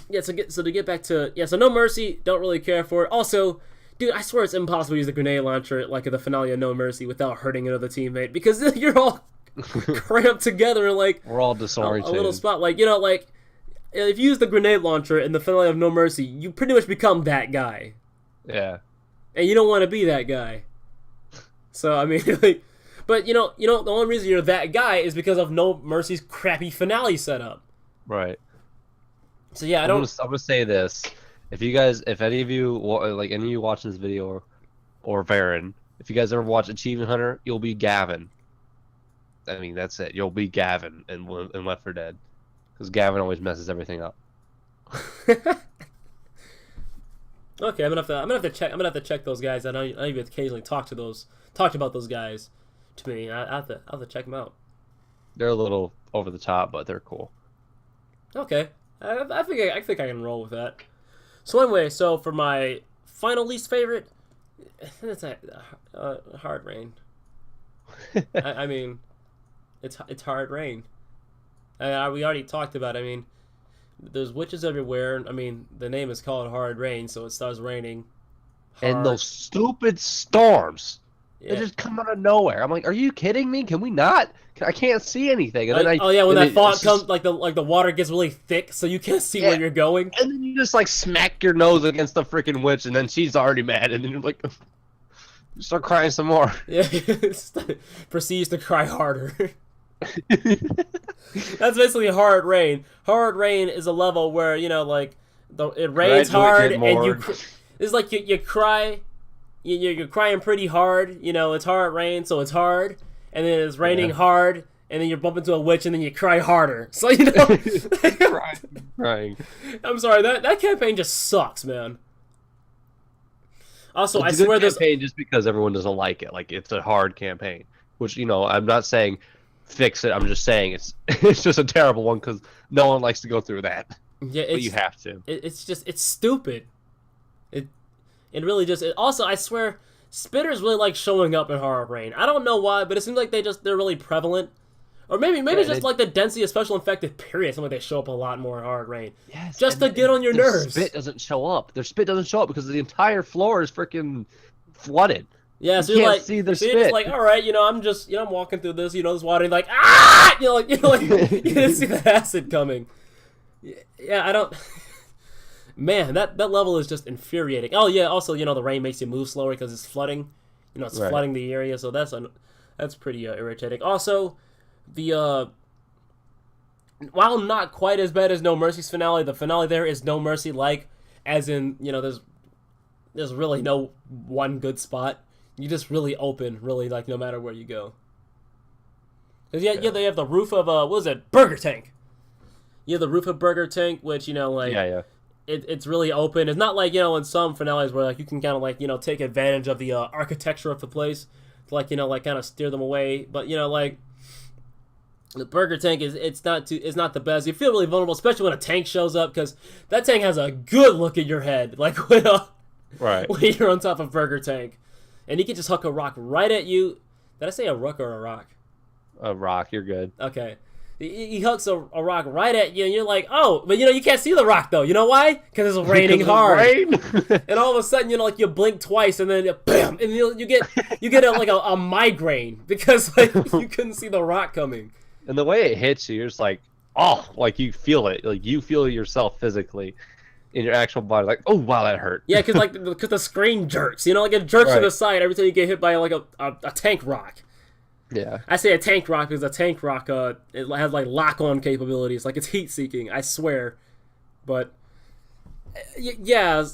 yeah. So to get back to so No Mercy, don't really care for it. Also, dude, I swear it's impossible to use the grenade launcher like at the finale of No Mercy without hurting another teammate because you're all cramped together in like we're all disoriented. A little spot. Like like if you use the grenade launcher in the finale of No Mercy, you pretty much become that guy. Yeah. And you don't want to be that guy. So I mean, like, but the only reason you're that guy is because of No Mercy's crappy finale setup. Right. So yeah, I'm gonna say this: if any of you watch this video, or Varen, if you guys ever watch Achievement Hunter, you'll be Gavin. I mean, that's it. You'll be Gavin in Left 4 Dead, because Gavin always messes everything up. Okay, I'm gonna have to check those guys. I even occasionally talked about those guys to me. I have to check them out. They're a little over the top, but they're cool. Okay, I think I can roll with that. So anyway, for my final least favorite, it's Hard Rain. I mean, it's Hard Rain. We already talked about it. I mean, there's witches everywhere. I mean, the name is called Hard Rain, so it starts raining. And those stupid storms. Yeah. They just come out of nowhere. I'm like, are you kidding me? Can we not? I can't see anything. And then when that fog comes, like the water gets really thick, so you can't see where you're going. And then you just like smack your nose against the freaking witch, and then she's already mad, and then you're like, you start crying some more. Yeah, proceeds to cry harder. That's basically Hard Rain. Hard Rain is a level where it rains hard, and it's like you cry. You're crying pretty hard. It's hard rain, so it's hard, and then it's raining hard, and then you bump into a witch, and then you cry harder. So crying. I'm sorry, that campaign just sucks, man. Also, I swear this campaign just because everyone doesn't like it. Like it's a hard campaign, which I'm not saying fix it. I'm just saying it's just a terrible one because no one likes to go through that. Yeah, but you have to. It's stupid. It really just. Also, I swear, spitters really like showing up in Hard Rain. I don't know why, but it seems like they're really prevalent. Or maybe just like the density of special infected period. Seems like they show up a lot more in Hard Rain. Yes. Just to get on your nerves. Their spit doesn't show up. Their spit doesn't show up because the entire floor is freaking flooded. Yeah, so you you're can't like, see their so spit. You're just like, all right, I'm just, I'm walking through this, this water, and like, ah, you didn't see the acid coming. Yeah, I don't. Man, that level is just infuriating. Oh yeah, also the rain makes you move slower because it's flooding. It's flooding the area, so that's pretty irritating. Also, while not quite as bad as No Mercy's finale, the finale there is No Mercy like, as in there's really no one good spot. You just really open, really like no matter where you go. Cause they have the roof of what was it, Burger Tank. You have the roof of Burger Tank, which it's really open. It's not like in some finales where like you can kind of like take advantage of the architecture of the place to like kind of steer them away. But like the Burger Tank it's not the best. You feel really vulnerable, especially when a tank shows up because that tank has a good look at your head. Like when you're on top of Burger Tank, and he can just huck a rock right at you. Did I say a rook or a rock? A rock. You're good. Okay. He hooks a rock right at you, and you're like, oh, but you can't see the rock though. You know why? Because it's raining hard. And all of a sudden, you blink twice, and then bam, and you get a migraine because you couldn't see the rock coming. And the way it hits you, you're just like, oh, like you feel it, like you feel yourself physically in your actual body, like, oh wow, that hurt. Yeah, because the screen jerks, like it jerks to the side every time you get hit by like a tank rock. Yeah. I say a tank rock because a tank rock it has like lock-on capabilities, like it's heat-seeking, I swear. But yeah,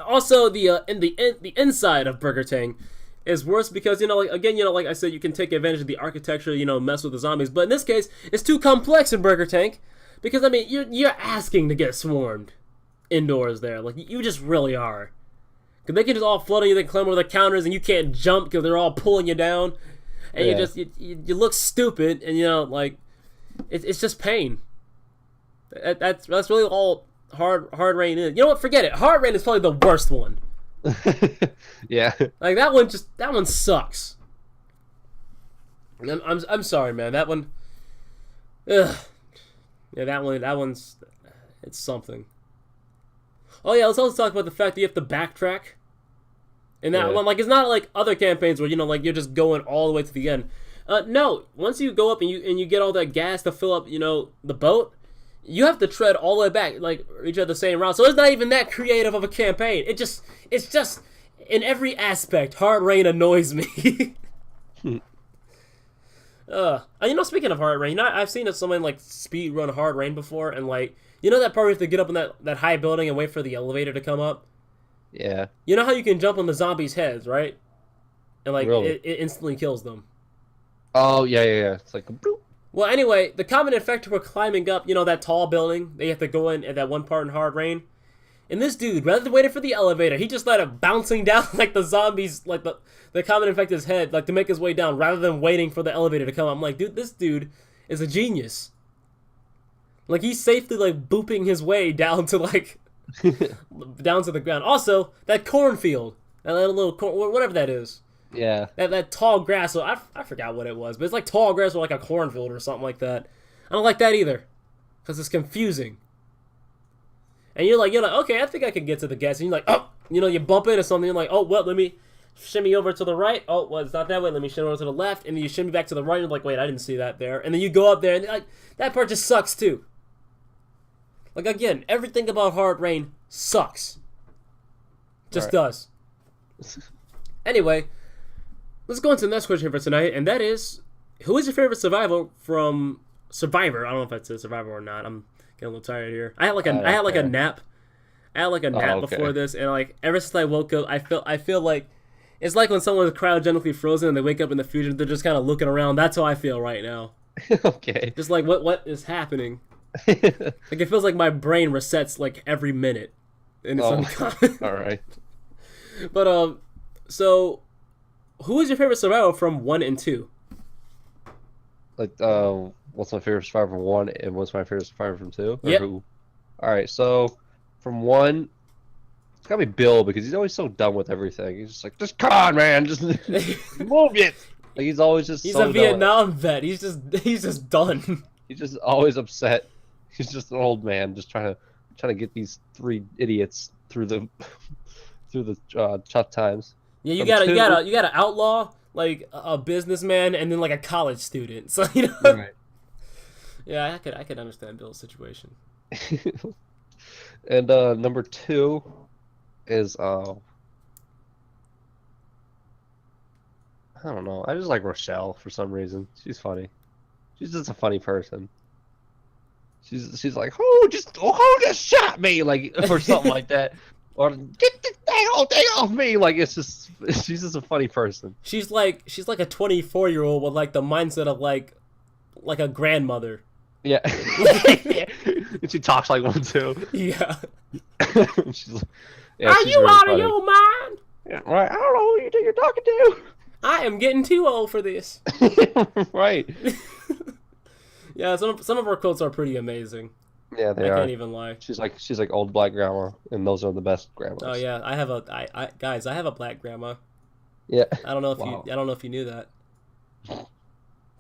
Also, the inside of Burger Tang is worse because like I said, you can take advantage of the architecture, mess with the zombies. But in this case, it's too complex in Burger Tang because you're asking to get swarmed indoors there. Like you just really are. Because they can just all flood on you, they climb over the counters, and you can't jump because they're all pulling you down, and you look stupid, and it's just pain. That's really all hard rain is. You know what? Forget it. Hard rain is probably the worst one. Yeah. Like that one sucks. I'm sorry, man. That one. Ugh. Yeah, that one's it's something. Oh yeah, let's also talk about the fact that you have to backtrack. And that one, it's not like other campaigns where you're just going all the way to the end. No, once you go up and you get all that gas to fill up, the boat, you have to tread all the way back, reach out the same route. So it's not even that creative of a campaign. It's just in every aspect, hard rain annoys me. Speaking of hard rain, I've seen someone speed run hard rain before, and that part where you have to get up in that high building and wait for the elevator to come up. Yeah. You know how you can jump on the zombies' heads, right? And really? it instantly kills them. Oh yeah. It's like a bloop. Well, anyway, the common infected were climbing up, that tall building. They have to go in at that one part in hard rain. And this dude, rather than waiting for the elevator, he just let it bouncing down the zombies, the common infected's head, to make his way down, rather than waiting for the elevator to come. I'm like, dude, this dude is a genius. He's safely booping his way down to down to the ground. Also, that cornfield, that little corn, whatever that is. Yeah. That tall grass. So I forgot what it was, but it's tall grass or a cornfield or something like that. I don't like that either, because it's confusing. And you're like, okay, I think I can get to the gas. And you're like, oh, you bump into something. You're like, oh, well, let me shimmy over to the right. Oh, well, it's not that way. Let me shimmy over to the left. And then you shimmy back to the right. And you're like, wait, I didn't see that there. And then you go up there, and that part just sucks too. Again, everything about hard rain sucks. Just does. Anyway, let's go into the next question for tonight, and that is, who is your favorite survivor from Survivor? I don't know if that's a Survivor or not. I'm getting a little tired here. I had a nap. I had a nap before this, and ever since I woke up, I feel like it's like when someone's cryogenically frozen and they wake up in the future, they're just kind of looking around. That's how I feel right now. Okay. Just what is happening? It feels like my brain resets every minute, and it's uncommon. All right. But so who is your favorite survivor from 1 and 2? What's my favorite survivor from 1 and what's my favorite survivor from 2? Yep. All right. So from 1, it's gotta be Bill because he's always so done with everything. He's just come on, man, just move it. He's always just. He's a Vietnam vet. He's just done. He's just always upset. He's just an old man, just trying to get these 3 idiots through the tough times. Yeah, you gotta outlaw a businessman and then a college student. So Right. Yeah, I could understand Bill's situation. And number 2 is I don't know. I just like Rochelle for some reason. She's funny. She's just a funny person. She's like, who just shot me, or something like that, or get this whole thing off me. She's just a funny person. She's like a 24-year-old with the mindset of a grandmother. Yeah. And she talks like one too. Yeah. she's Are you out of your mind? Yeah, right. I don't know who you think you're talking to. I am getting too old for this. Right. Yeah, some of her quotes are pretty amazing. Yeah, they are. I can't even lie. She's like old black grandma, and those are the best grandmas. Oh yeah, I have a black grandma. Yeah. I don't know if you knew that.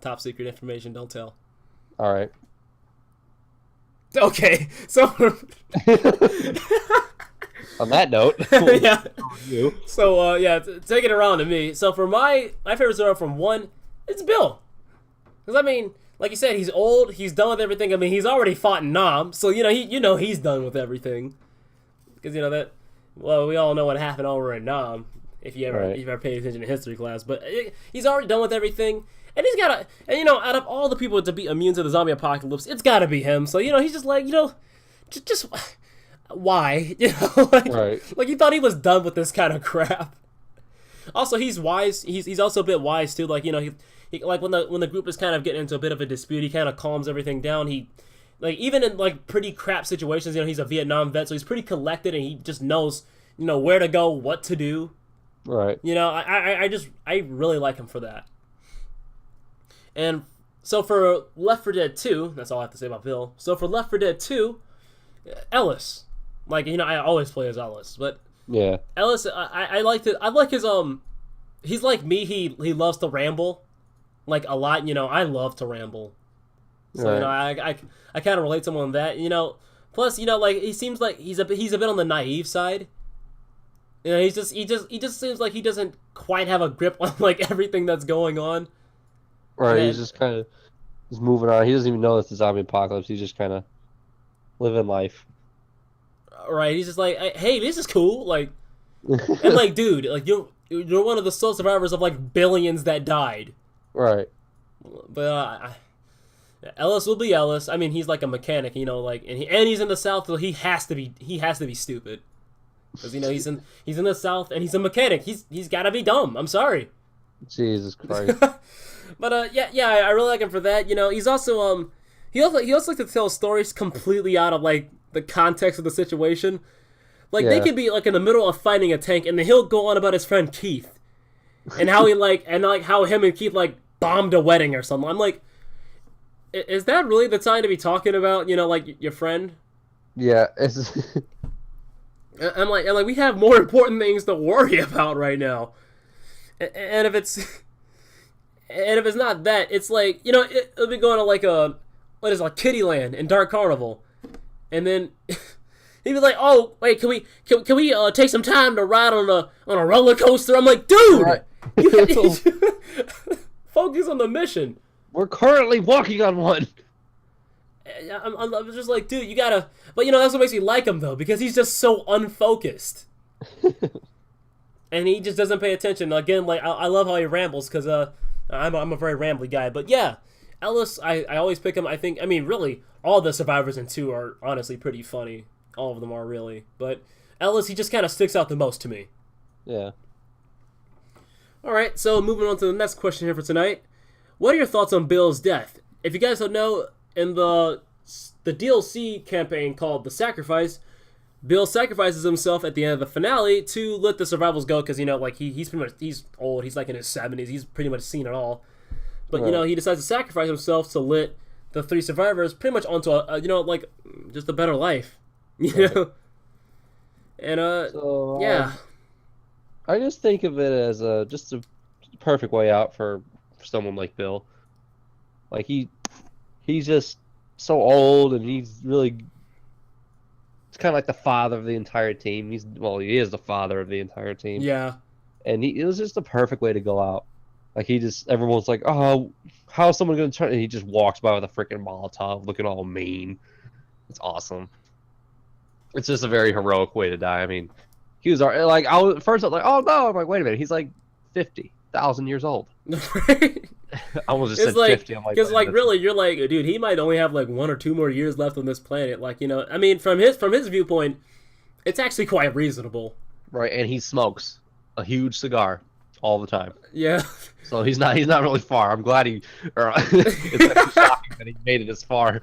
Top secret information, don't tell. All right. Okay, so on that note, yeah. So take it around to me. So for my favorite survivor from 1, it's Bill. Because like you said, he's old. He's done with everything. He's already fought in Nam, so he's done with everything. Because that, well, we all know what happened over in Nam. If you ever paid attention to history class, but he's already done with everything, and he's got out of all the people to be immune to the zombie apocalypse, it's got to be him. So he's just just why? You know, Right. like he thought he was done with this kind of crap. Also, he's wise. He's also a bit wise too. Like, you know, he like when the group is kind of getting into a bit of a dispute, he kind of calms everything down. He like even in like pretty crap situations, you know, he's a Vietnam vet, so he's pretty collected and he just knows, you know, where to go, what to do. Right. You know, I really like him for that. And so for Left 4 Dead 2, that's all I have to say about Bill. So for Left 4 Dead 2, Ellis, like, you know, I always play as Ellis, but Yeah. Ellis, I liked it. I like his he's like me. He loves to ramble, like a lot. You know, I love to ramble. So Right. you know, I kind of relate to him on that. You know, plus you know, like he seems like he's a bit on the naive side. You know, he just seems like he doesn't quite have a grip on like everything that's going on. Right. And He's just kind of just moving on. He doesn't even know it's the zombie apocalypse. He's just kind of living life. right, he's just like, hey, this is cool. Like, and like, dude, like you're one of the sole survivors of like billions that died. Right. But Ellis will be Ellis. I mean, he's like a mechanic, you know, like, and he's in the South, so he has to be stupid, because you know he's in the South and he's a mechanic. He's got to be dumb. I'm sorry. Jesus Christ. But yeah, I really like him for that. You know, he's also he also likes to tell stories completely out of like the context of the situation. Like they Yeah. could be like in the middle of fighting a tank, and then he'll go on about his friend Keith, and how he like how him and Keith like bombed a wedding or something. I'm like, is that really the time to be talking about, you know, like your friend? Yeah. It's I'm like we have more important things to worry about right now. And if it's not that, it's like, you know, it'll be going to like like Kittyland in Dark Carnival, and then he'd be like, "Oh, wait, can we take some time to ride on a roller coaster?" I'm like, dude, Right. you focus on the mission. We're currently walking on one. I'm just like, dude, you gotta. But you know, that's what makes me like him though, because he's just so unfocused, and he just doesn't pay attention. Again, like I love how he rambles, because I'm a very rambly guy. But yeah, Ellis, I always pick him. I mean, really, all the survivors in 2 are honestly pretty funny. All of them are really. But Ellis, he just kind of sticks out the most to me. Yeah. All right, so moving on to the next question here for tonight. What are your thoughts on Bill's death? If you guys don't know, in the DLC campaign called The Sacrifice, Bill sacrifices himself at the end of the finale to let the survivals go, because, you know, like he's old. He's like in his 70s. He's pretty much seen it all. But, you know, he decides to sacrifice himself to let the 3 survivors pretty much onto a you know, like, just a better life. You know? And, So, yeah. I just think of it as just a perfect way out for someone like Bill. Like he's just so old, and he's really, it's kind of like the father of the entire team. He is the father of the entire team. Yeah. And it was just the perfect way to go out. Like everyone's like, oh, how's someone gonna turn? And he just walks by with a freaking Molotov, looking all mean. It's awesome. It's just a very heroic way to die. I mean, he was like, I was like, oh no, I'm like, wait a minute, he's like 50,000 years old. I almost just said like, 50. I'm like, because like really, you're like, dude, he might only have like 1 or 2 more years left on this planet. Like, you know, I mean, from his viewpoint, it's actually quite reasonable. Right, and he smokes a huge cigar all the time. Yeah. So he's not really far. I'm glad it's actually shocking that he made it as far.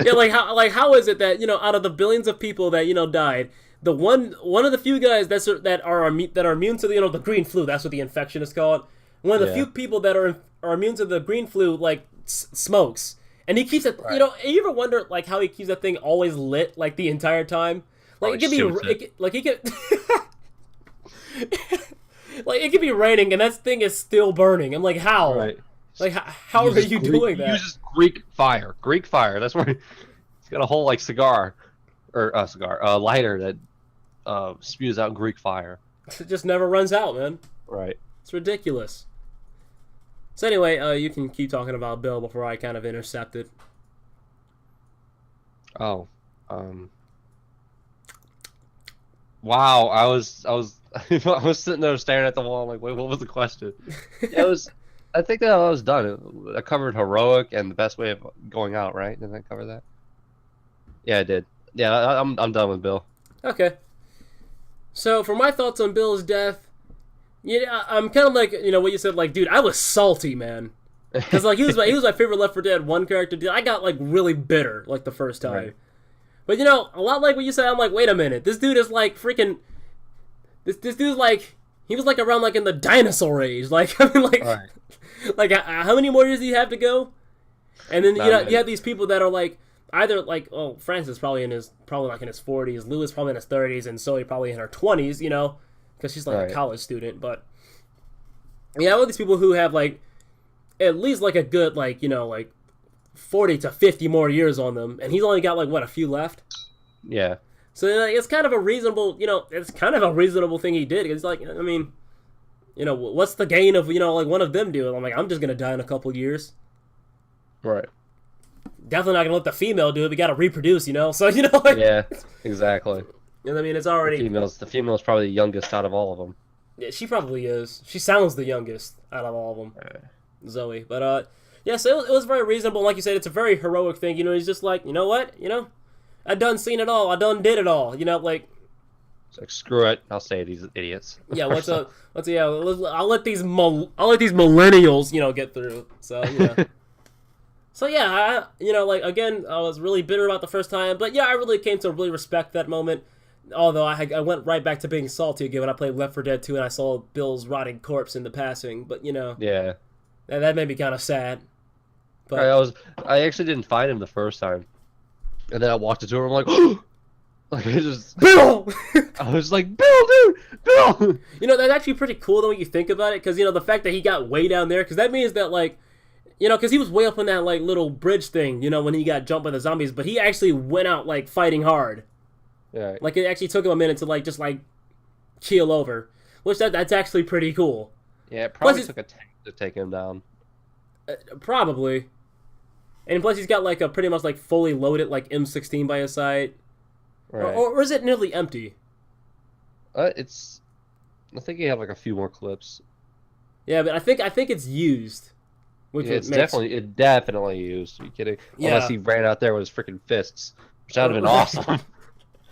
Yeah, like how is it that, you know, out of the billions of people that, you know, died, the one of the few guys that are immune to the, you know, the green flu, that's what the infection is called. One of the few people that are immune to the green flu, like, smokes, and he keeps it. Right. You know, you ever wonder like how he keeps that thing always lit like the entire time? Like, it could be like he could like it could be raining and that thing is still burning. I'm like, how? Right. Like, how are you doing that? He uses Greek fire. Greek fire. That's where he's got a whole like lighter that spews out Greek fire. It just never runs out, man. Right. It's ridiculous. So anyway, you can keep talking about Bill before I kind of intercept it. Oh, wow! I was I was sitting there staring at the wall. I'm like, wait, what was the question? I think that I was done. I covered heroic and the best way of going out, right? Didn't I cover that? Yeah, I did. Yeah, I'm done with Bill. Okay. So for my thoughts on Bill's death, yeah, I'm kind of like what you said. Like, dude, I was salty, man, because like he was my favorite Left 4 Dead 1 character. Dude, I got like really bitter like the first time. Right. But a lot like what you said. I'm like, wait a minute, this dude is like freaking. This dude's like he was like around like in the dinosaur age. Like I mean like Right. like how many more years do you have to go? And then Not you have these people that are like either like Francis probably like in his 40s, Lewis probably in his 30s, and Zoe probably in her 20s. Because she's like Right. a college student. But yeah, all these people who have like at least like a good like 40 to 50 more years on them, and he's only got like what, a few left. Yeah. So like, it's kind of a reasonable thing he did. It's like, I mean, what's the gain of like one of them do it? I'm like, I'm just gonna die in a couple years. Right. Definitely not gonna let the female do it. We gotta reproduce, So like, Yeah. Exactly. and I mean, it's already The female's probably the youngest out of all of them. yeah, she probably is. She sounds the youngest out of all of them, Zoe. But yeah, so it was very reasonable. Like you said, it's a very heroic thing. He's just like, you know what, I done seen it all. I done did it all. Like. It's like, screw it. I'll say these idiots. Yeah, I'll let these millennials, get through. So, So yeah, like again, I was really bitter about the first time, but yeah, I really came to really respect that moment. Although I went right back to being salty again when I played Left 4 Dead 2 and I saw Bill's rotting corpse in the passing. But Yeah. that made me kind of sad. But I actually didn't find him the first time, and then I walked into him. I'm like, oh! Like I just Bill. I was like, Bill, dude, Bill. That's actually pretty cool though when you think about it, because the fact that he got way down there, because that means that like. Because he was way up on that, like, little bridge thing, when he got jumped by the zombies. But he actually went out, like, fighting hard. Yeah. Like, it actually took him a minute to, like, just, like, keel over. Which, that's actually pretty cool. Yeah, it probably took a tank to take him down. Probably. And plus he's got, like, a pretty much, like, fully loaded, like, M16 by his side. Right. Or is it nearly empty? I think he had, like, a few more clips. Yeah, but I think it's used. Which Yeah, it definitely used. Are you kidding? Yeah. Unless he ran out there with his freaking fists, which would have been awesome.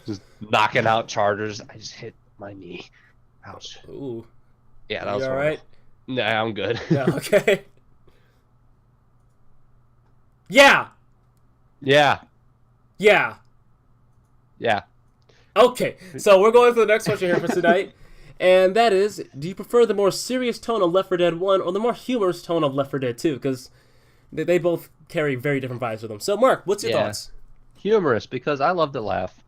Just knocking out chargers. I just hit my knee. Ouch. Ooh. Yeah, that was all right? Nah, I'm good. Yeah, okay. Yeah. Yeah. Yeah. Yeah. Okay, so we're going for the next question here for tonight. And that is, do you prefer the more serious tone of Left 4 Dead 1 or the more humorous tone of Left 4 Dead 2? Because they both carry very different vibes with them. So, Mark, what's your thoughts? Humorous, because I love to laugh.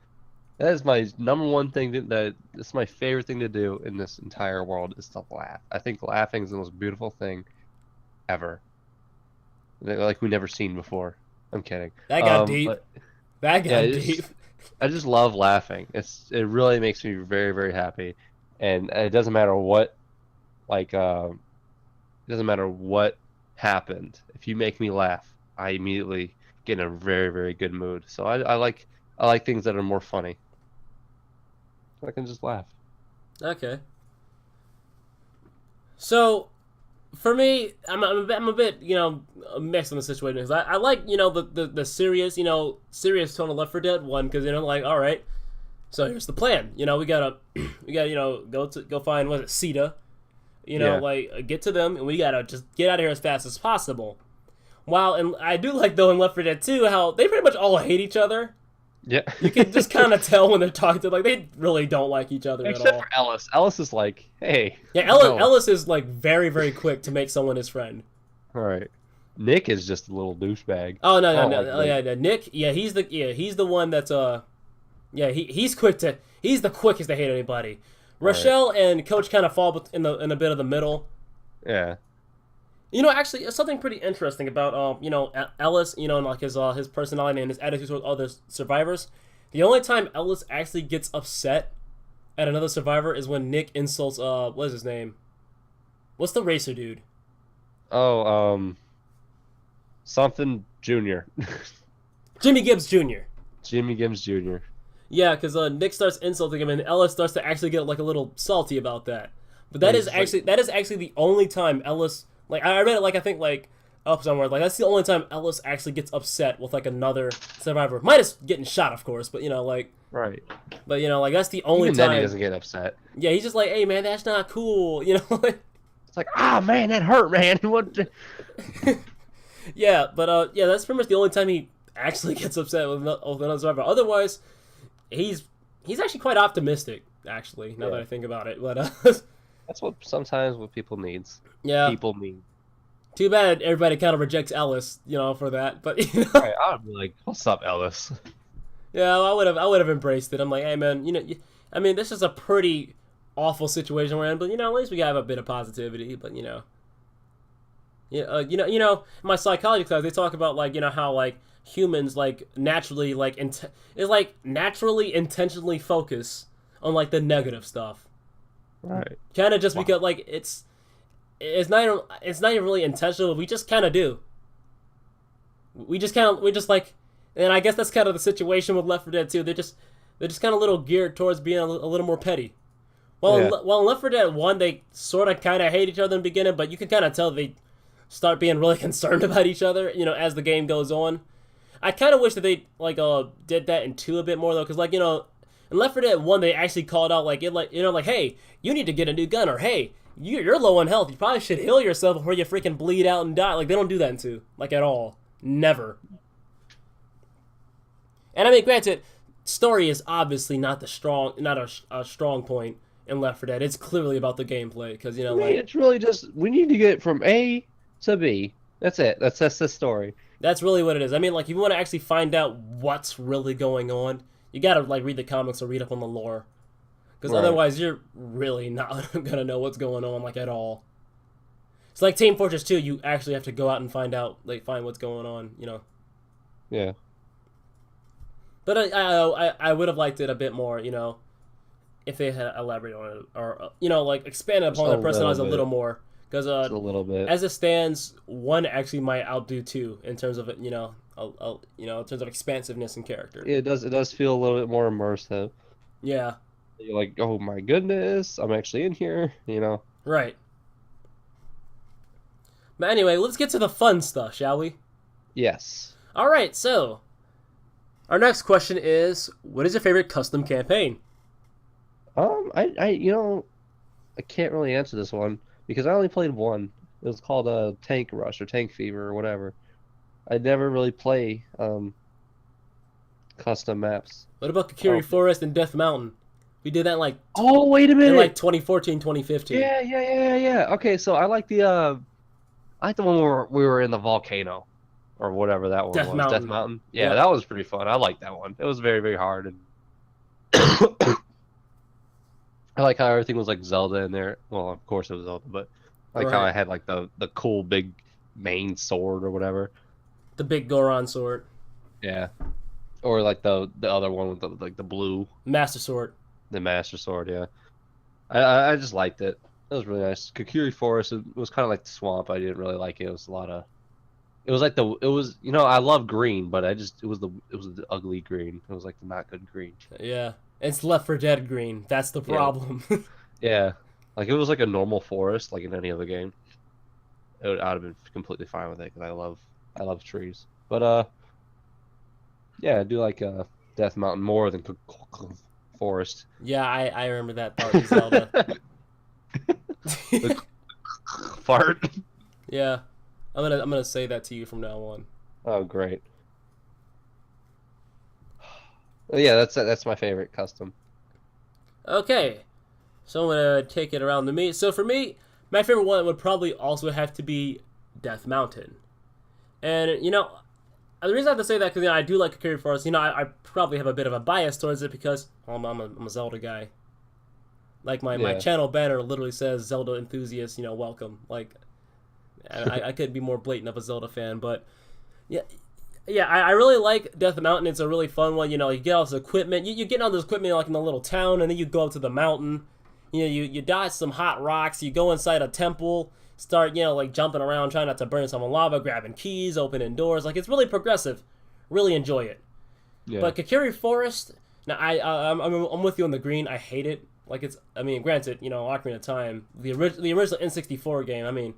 That is my number one thing that's my favorite thing to do in this entire world is to laugh. I think laughing is the most beautiful thing ever. Like we've never seen before. I'm kidding. That got deep. That got deep. I just love laughing. It really makes me very, very happy. And it doesn't matter what, it doesn't matter what happened. If you make me laugh, I immediately get in a very, very good mood. So I like things that are more funny. I can just laugh. Okay. So, for me, I'm a bit mixed on the situation because I like the serious serious tone of Left 4 Dead 1 because like, all right. So here's the plan. We gotta go find, what is it, Sita. Like get to them, and we gotta just get out of here as fast as possible. While and I do like though in Left 4 Dead 2 how they pretty much all hate each other. Yeah. You can just kind of tell when they're talking to like they really don't like each other Except at all. for Ellis. Ellis is like, hey. Yeah, Ellis is like very, very quick to make someone his friend. All right. Nick is just a little douchebag. Oh no. Nick. Yeah, he's the one that's Yeah, he's the quickest to hate anybody. Rochelle and Coach kind of fall in a bit of the middle. Yeah. Actually, something pretty interesting about Ellis, and like his personality and his attitude towards other survivors. The only time Ellis actually gets upset at another survivor is when Nick insults what is his name? What's the racer dude? Oh, something Junior. Jimmy Gibbs Jr. Jimmy Gibbs Jr. Yeah, because Nick starts insulting him, and Ellis starts to actually get like a little salty about that. But that is actually the only time Ellis, like I read it like I think like up somewhere. Like that's the only time Ellis actually gets upset with like another survivor, minus getting shot, of course. But like, Right. but like that's the only Even time. then he doesn't get upset. Yeah, he's just like, hey man, that's not cool. Like. It's like, man, that hurt, man. What? Yeah, but yeah, that's pretty much the only time he actually gets upset with another survivor. Otherwise, he's actually quite optimistic. Actually, now that I think about it, but that's what people needs. Yeah, people need. Too bad everybody kind of rejects Ellis, for that. But right, I'd be like, "What's up, Ellis?" Yeah, I would have embraced it. I'm like, hey man, I mean, this is a pretty awful situation we're in, but at least we have a bit of positivity. But my psychology class, they talk about like how like humans like naturally like naturally intentionally focus on like the negative stuff, right? Kind of just because like it's not even really intentional. We just kind of do. We just like, and I guess that's kind of the situation with Left 4 Dead 2. They're just kind of a little geared towards being a little more petty. Well, in Left 4 Dead 1, they sort of kind of hate each other in the beginning, but you can kind of tell they start being really concerned about each other, as the game goes on. I kind of wish that they like did that in 2 a bit more though, because like in Left 4 Dead 1 they actually called out like hey, you need to get a new gun, or hey, you're low on health, you probably should heal yourself before you freaking bleed out and die. Like they don't do that in 2, like at all, never. And I mean, granted, story is obviously not a strong point in Left 4 Dead. It's clearly about the gameplay, because like it's really just we need to get from A to B. That's it. That's the story. That's really what it is. I mean, like, if you want to actually find out what's really going on, you gotta like read the comics or read up on the lore, because otherwise you're really not gonna know what's going on like at all. It's like Team Fortress 2. You actually have to go out and find what's going on. Yeah. But I would have liked it a bit more, if they had elaborated on it, or like expanded upon their personalities a little more. Because a little bit, as it stands, 1 actually might outdo 2 in terms of in terms of expansiveness and character. It does feel a little bit more immersive. Yeah. You're like, oh my goodness, I'm actually in here. Right. But anyway, let's get to the fun stuff, shall we? Yes. All right. So, our next question is, what is your favorite custom campaign? I can't really answer this one because I only played 1. It was called Tank Rush or Tank Fever or whatever. I never really play custom maps. What about Kakiri Forest and Death Mountain? We did that like wait a minute, in like 2014, 2015. Yeah. Okay, so I like the one where we were in the volcano or whatever that one was. Death Mountain. Yeah, that was pretty fun. I liked that one. It was very, very hard, and I like how everything was like Zelda in there. Well, of course it was Zelda, but I like how I had like the cool big main sword or whatever. The big Goron sword. Yeah. Or like the other one with the blue Master Sword. The Master Sword, yeah. I just liked it. It was really nice. Kakiri Forest, it was kind of like the swamp. I didn't really like it. It was a lot of. It was like I love green, but it was the ugly green. It was like the not good green. Yeah, it's Left 4 Dead green. That's the problem. Yeah, like if it was like a normal forest, like in any other game, I'd have been completely fine with it because I love trees. But yeah, I do like Death Mountain more than Forest. Yeah, I remember that part in Zelda. Fart. Yeah, I'm gonna say that to you from now on. Oh, great. Yeah, that's my favorite custom. Okay, so I'm gonna take it around to me. So for me, my favorite one would probably also have to be Death Mountain, and the reason I have to say that because I do like Kakiri Forest. I probably have a bit of a bias towards it because I'm a Zelda guy. Like my channel banner literally says Zelda enthusiast, welcome. Like I could be more blatant of a Zelda fan, but yeah, I really like Death Mountain. It's a really fun one. You get all this equipment. You get all this equipment like in the little town, and then you go up to the mountain. You dodge some hot rocks. You go inside a temple. Start like jumping around, trying not to burn some lava, grabbing keys, opening doors. Like it's really progressive. Really enjoy it. Yeah. But Kakiri Forest. Now I'm with you on the green. I hate it. Like granted, Ocarina of Time, the original N64 game. I mean,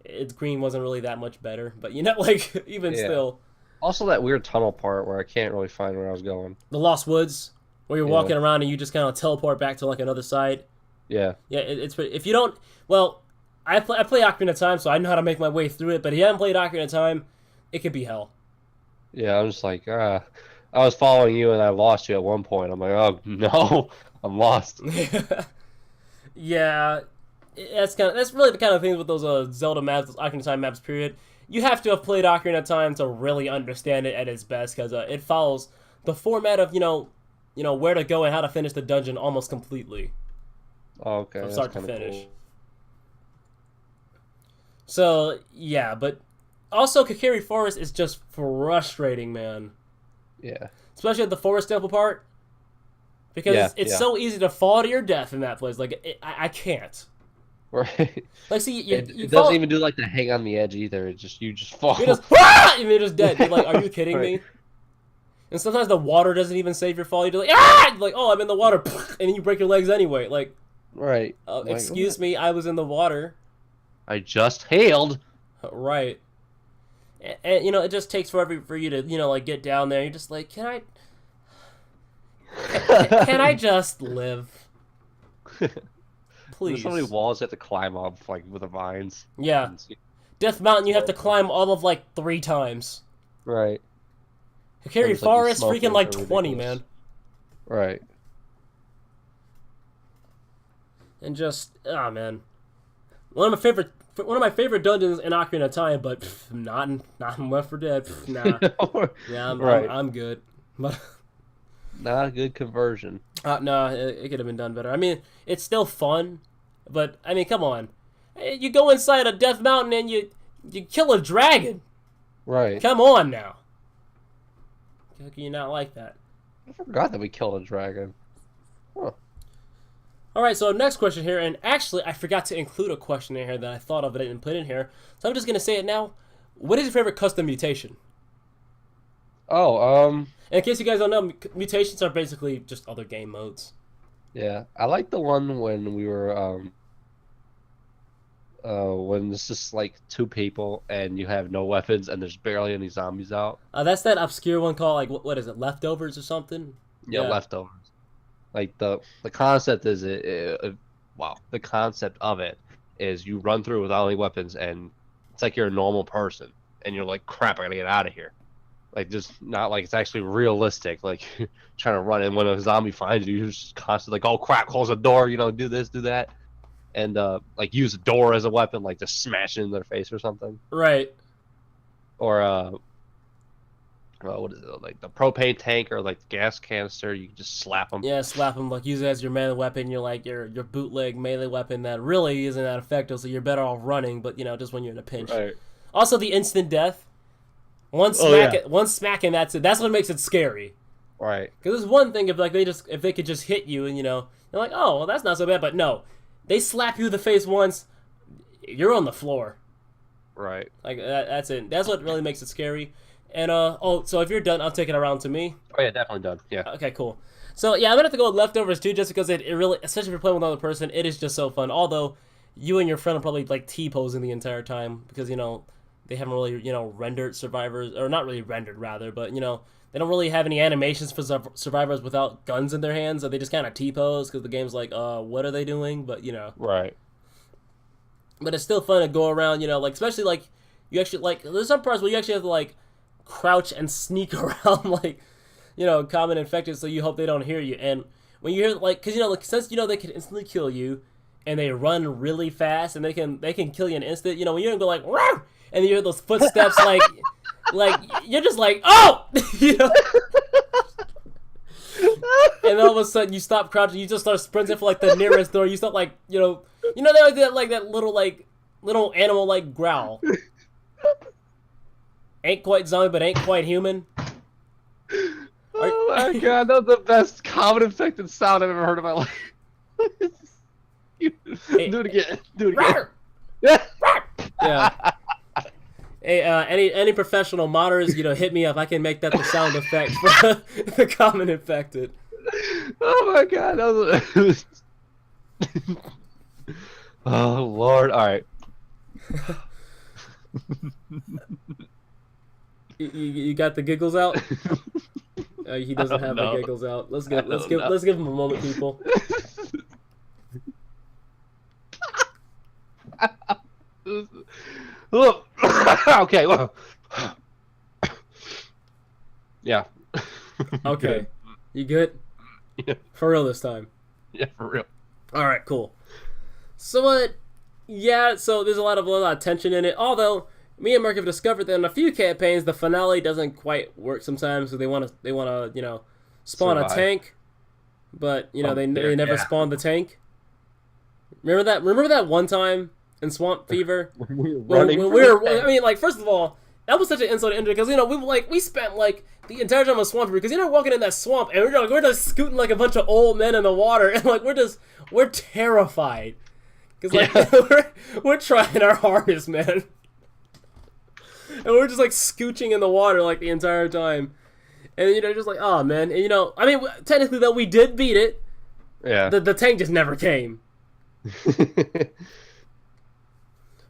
its green wasn't really that much better. But you know, like even Yeah. still, Also, that weird tunnel part where I can't really find where I was going. the Lost Woods where you're Yeah. walking around and you just kind of teleport back to like another side. Yeah. Yeah, it's if you don't, well, I play Ocarina of Time, so I know how to make my way through it. But if you haven't played Ocarina of Time, it could be hell. Yeah, I'm just like, I was following you and I lost you at one point. I'm like, oh no, I'm lost. Yeah, that's really the kind of things with those Zelda maps, those Ocarina of Time maps. Period. You have to have played Ocarina of Time to really understand it at its best, because it follows the format of where to go and how to finish the dungeon almost completely Oh, okay, from that's start to kind of finish. cool. So yeah, but also Kakiri Forest is just frustrating, man. Yeah. Especially at the Forest Temple part, because Yeah, it's yeah. so easy to fall to your death in that place. Like I can't. Right. Like see, It, you it fall, doesn't even do like the hang on the edge either. You just you're just fall. and you're just dead. You're like, are you kidding Right. me? And sometimes the water doesn't even save your fall. You're like, You're like, oh, I'm in the water, and then you break your legs anyway. Like, Right. Like, excuse what? me, I was in the water. I just hailed. Right. And it just takes forever for you to like get down there. You're just like, can I just live, There's please? so many walls you have to climb up, like with the vines. Yeah, Death Mountain you have to climb all of like 3 times. Right. Kakiri Sounds like Forest these freaking smokers like are 20, ridiculous. man. Right. And just man, one of my favorite dungeons in Ocarina of Time, but not in Left 4 Dead. Nah, yeah, Right. I'm good. But Not a good conversion. no, it could have been done better. I mean, it's still fun, but I mean, come on, you go inside a Death Mountain and you kill a dragon. Right. Come on now, how can you not like that? I forgot that we killed a dragon. Huh. All right, so next question here, and actually I forgot to include a question in here that I thought of but I didn't put in here, so I'm just gonna say it now. What is your favorite custom mutation? Oh, And in case you guys don't know, mutations are basically just other game modes. yeah. I like the one when we were when it's just like 2 people and you have no weapons and there's barely any zombies out. That's that obscure one called like what is it, Leftovers or something? Yeah, leftovers. Like the concept is wow. The concept of it is you run through without any weapons and it's like you're a normal person and you're like, crap, I gotta get out of here. Like just not like it's actually realistic. Like trying to run and when a zombie finds you, you're just constantly like, oh crap, close the door. Do this, do that. And like use a door as a weapon, like just smash it in their face or something. Right. Or what is it? Like the propane tank or like the gas canister, you can just slap them. Yeah, slap them, like use it as your melee weapon. You're like your bootleg melee weapon that really isn't that effective, so you're better off running. But just when you're in a pinch. Right. Also, the instant death. One smack, and that's it. That's what makes it scary. Right. Because it's one thing if they could just hit you and you're like, oh well, that's not so bad. But no, they slap you in the face once, you're on the floor. Right. Like that's it. That's what really makes it scary. And so if you're done, I'll take it around to me. Oh yeah, definitely done. Yeah. Okay, cool. So yeah, I'm gonna have to go with Leftovers too, just because it really, especially if you're playing with another person, it is just so fun. Although you and your friend are probably like T-posing the entire time because they haven't really rendered survivors, or not really rendered rather, but they don't really have any animations for survivors without guns in their hands, so they just kind of T-pose because the game's like, what are they doing? But Right. but it's still fun to go around, like especially like you actually like there's some parts where you actually have to like crouch and sneak around like common infected, so you hope they don't hear you. And when you hear like, because like, since they can instantly kill you and they run really fast and they can kill you in an instant, when you're gonna go like Rawr! And you hear those footsteps like you're just like, oh. And all of a sudden you stop crouching, you just start sprinting for like the nearest door. You start like that little animal like growl. Ain't quite zombie, but ain't quite human. Oh my god, that was the best common infected sound I've ever heard in my life. Hey, do it again. Do it again. Yeah. Hey, any professional modders, hit me up. I can make that the sound effect for the common infected. Oh my god, that was... Oh lord, alright. You got the giggles out? He doesn't have the giggles out. Let's give him a moment, people. Okay. Well. Yeah. Okay. You good? Yeah. For real this time. Yeah, for real. All right, cool. So yeah, so there's a lot of tension in it. Although me and Mark have discovered that in a few campaigns the finale doesn't quite work sometimes. So they want to spawn Survive. a tank, but they never yeah. spawn the tank. Remember that one time in Swamp Fever When we were when running. we were. I mean, like, first of all, that was such an insult to injury because we spent like the entire time of Swamp Fever because walking in that swamp and we're just scooting like a bunch of old men in the water and like we're terrified because like we're trying our hardest, man, and we're just like scooching in the water like the entire time, and just like, oh man, and I mean, technically though we did beat it. Yeah. The tank just never came.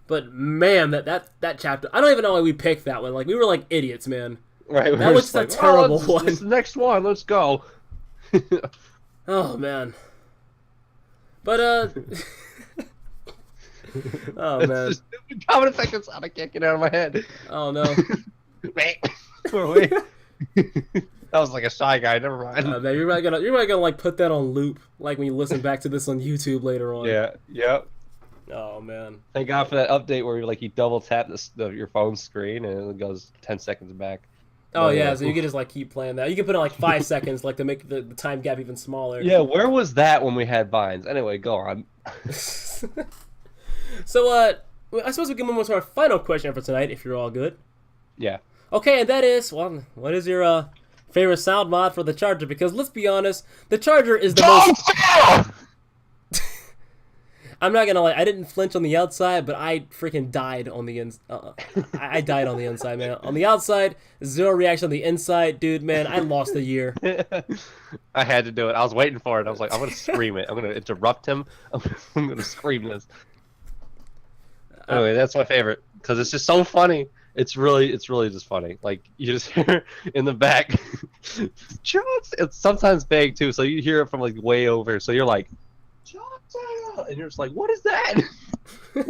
But man, that chapter, I don't even know why we picked that one. Like, we were like idiots, man. Right. That was just a terrible one. This next one. Let's go. Oh man. But oh man. It's just common effect sound. I can't get out of my head. Oh no. That was like a Shy Guy. Never mind. Man, you're not gonna like put that on loop, like when you listen back to this on YouTube later on. Yeah. Yep. Oh man. Thank God for that update where you double tap your phone screen and it goes 10 seconds back. Oh yeah, so you can just like keep playing that. You can put it like 5 seconds, like to make the time gap even smaller. Yeah, where was that when we had vines? Anyway, go on. So I suppose we can move on to our final question for tonight, if you're all good. Yeah. Okay, and that is, what is your favorite sound mod for the Charger? Because let's be honest, the Charger is the most. I'm not gonna lie, I didn't flinch on the outside, but I freaking died on the inside. I died on the inside, man. On the outside, zero reaction. On the inside, dude, man, I lost a year. I had to do it. I was waiting for it. I was like, I'm gonna scream it. I'm gonna interrupt him. I'm gonna scream this. Anyway, that's my favorite because it's just so funny. It's really just funny. Like, you just hear in the back, it's sometimes vague too, so you hear it from like way over. So you're like, and you're just like, what is that?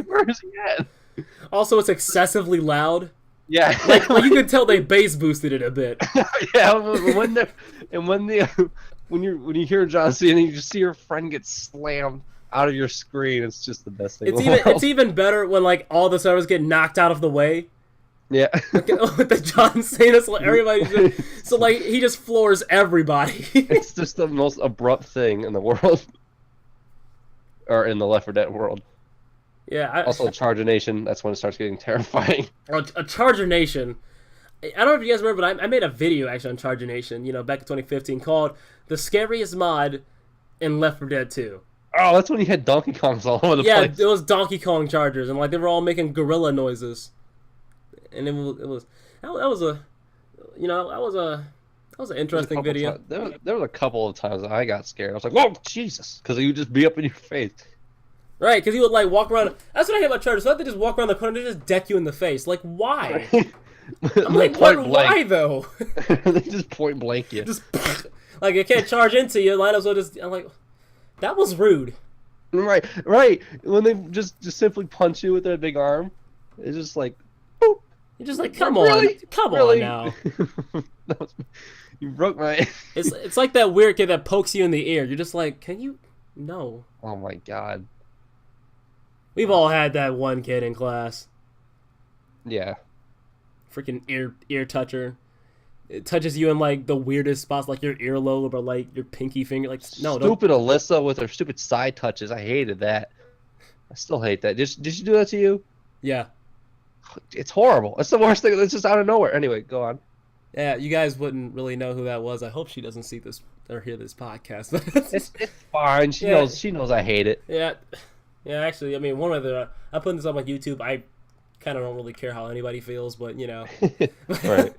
Where is he at? Also, it's excessively loud. Yeah, like you can tell they bass boosted it a bit. Yeah, when you hear John Cena, you just see your friend get slammed out of your screen. It's just the best thing. It's even better when like all the servers get knocked out of the way. Yeah. With the John Cena, so everybody so like he just floors everybody. It's just the most abrupt thing in the world. Or in the Left 4 Dead world. Yeah. Also, Charger Nation, that's when it starts getting terrifying. A Charger Nation. I don't know if you guys remember, but I made a video actually on Charger Nation, back in 2015, called The Scariest Mod in Left 4 Dead 2. Oh, that's when you had Donkey Kongs all over the place. Yeah, it was Donkey Kong Chargers, and like they were all making gorilla noises. And that was an interesting video. There was a couple of times that I got scared. I was like, "Whoa, Jesus!" Because he would just be up in your face. Right, because he would like walk around. That's what I hate about Chargers. So they just walk around the corner and they just deck you in the face. Like, why? I'm like, why though? They just point blank you. Just like they can't charge into you. Might as well just. I'm like, that was rude. Right. When they just simply punch you with their big arm, it's just like, boop. You're just like, come on now. You broke my. It's like that weird kid that pokes you in the ear. You're just like, can you? No. Oh my God. We've all had that one kid in class. Yeah. Freaking ear toucher. It touches you in like the weirdest spots, like your earlobe or like your pinky finger. Like, no, stupid Alyssa with her stupid side touches. I hated that. I still hate that. Did you do that to you? Yeah. It's horrible. It's the worst thing. It's just out of nowhere. Anyway, go on. Yeah, you guys wouldn't really know who that was. I hope she doesn't see this or hear this podcast. It's fine. She knows I hate it. Yeah. Yeah, actually, I mean, I put this on my YouTube. I kind of don't really care how anybody feels, but Right.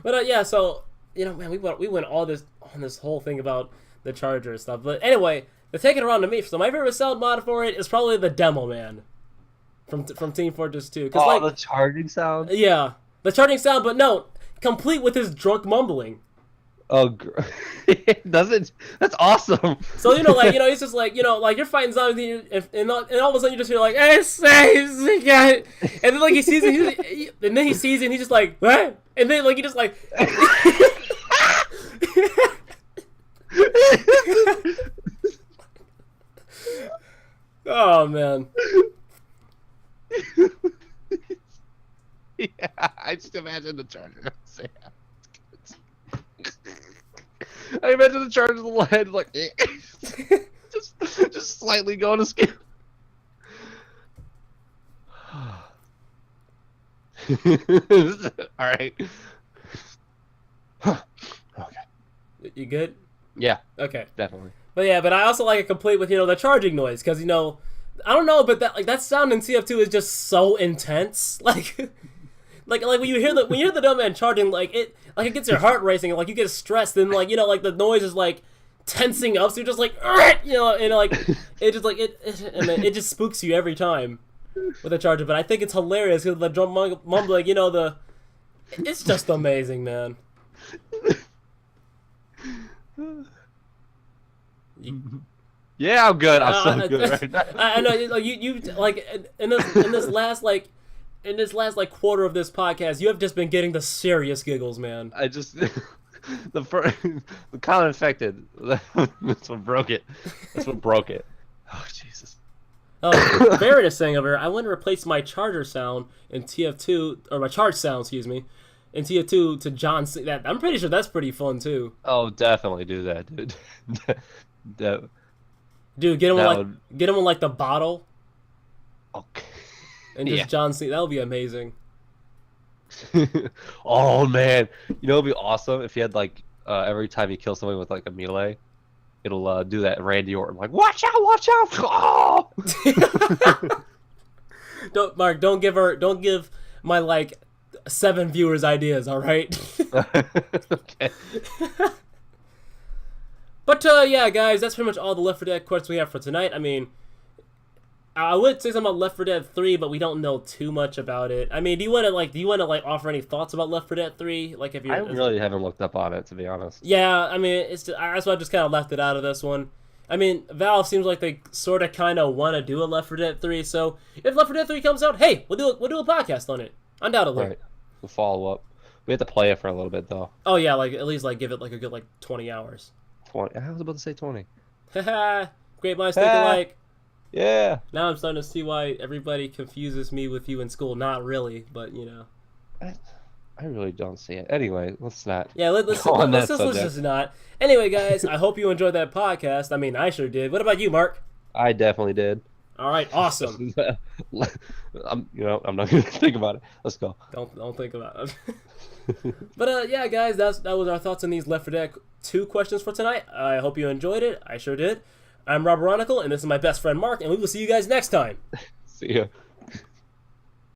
But yeah, so man, we went all this on this whole thing about the Charger and stuff. But anyway, to take it around to me. So my favorite sound mod for it is probably the Demo Man. from Team Fortress 2. Oh, the charging sound. Yeah, the charging sound, but no, complete with his drunk mumbling. Oh, doesn't. That's awesome. So he's just like you're fighting zombies, and all of a sudden you just hear like, "Hey, and then like he sees it, and then he sees it, and he's just like, what? And then like he just like. Oh man. Yeah, I just imagine the charger. I imagine the charger of the head like just slightly going to scale. All right. Okay. You good? Yeah. Okay. Definitely. But I also like it complete with the charging noise because I don't know, but that sound in TF2 is just so intense. Like when you hear the dumb man charging, it gets your heart racing, like you get stressed, and like the noise is like tensing up, so you're just like and like it just like it just spooks you every time with a charger. But I think it's hilarious because the drum mumbling, it's just amazing, man. Yeah, I'm good. I'm so good right now. I know, like you like in this last quarter of this podcast, you have just been getting the serious giggles, man. I just the common infected. That's what broke it. That's what broke it. Oh Jesus. Oh, Baron is saying over here, I want to replace my charger sound in TF2, or my charge sound, excuse me, in TF2 to John C. That I'm pretty sure that's pretty fun too. Oh, definitely do that, dude. Dude, get him on like the bottle. Okay. And just John C. That would be amazing. Oh man, it'd be awesome if you had like every time you kill someone with like a melee, it'll do that Randy Orton like watch out, watch out. Oh! Don't give my like 7 viewers ideas, all right? Okay. But yeah, guys, that's pretty much all the Left 4 Dead questions we have for tonight. I mean, I would say something about Left 4 Dead 3, but we don't know too much about it. I mean, do you want to offer any thoughts about Left 4 Dead 3? Like, if you, I really haven't looked up on it, to be honest. Yeah, I mean, that's why I just kind of left it out of this one. I mean, Valve seems like they sort of kind of want to do a Left 4 Dead 3, so if Left 4 Dead 3 comes out, hey, we'll do a podcast on it, undoubtedly. Right, we'll follow up. We have to play it for a little bit though. Oh yeah, like at least like give it like a good like 20 hours. 20. I was about to say 20. Haha, great minds think alike. Yeah. Now I'm starting to see why everybody confuses me with you in school. Not really, but I really don't see it. Anyway, let's not. Yeah, let's just not. Anyway, guys, I hope you enjoyed that podcast. I mean, I sure did. What about you, Mark? I definitely did. All right, awesome. I'm not gonna think about it. Let's go. Don't think about it. But yeah, guys, that was our thoughts on these Left 4 Dead 2 questions for tonight. I hope you enjoyed it. I sure did. I'm RoberOnocle, and this is my best friend Mark, and we will see you guys next time. See ya.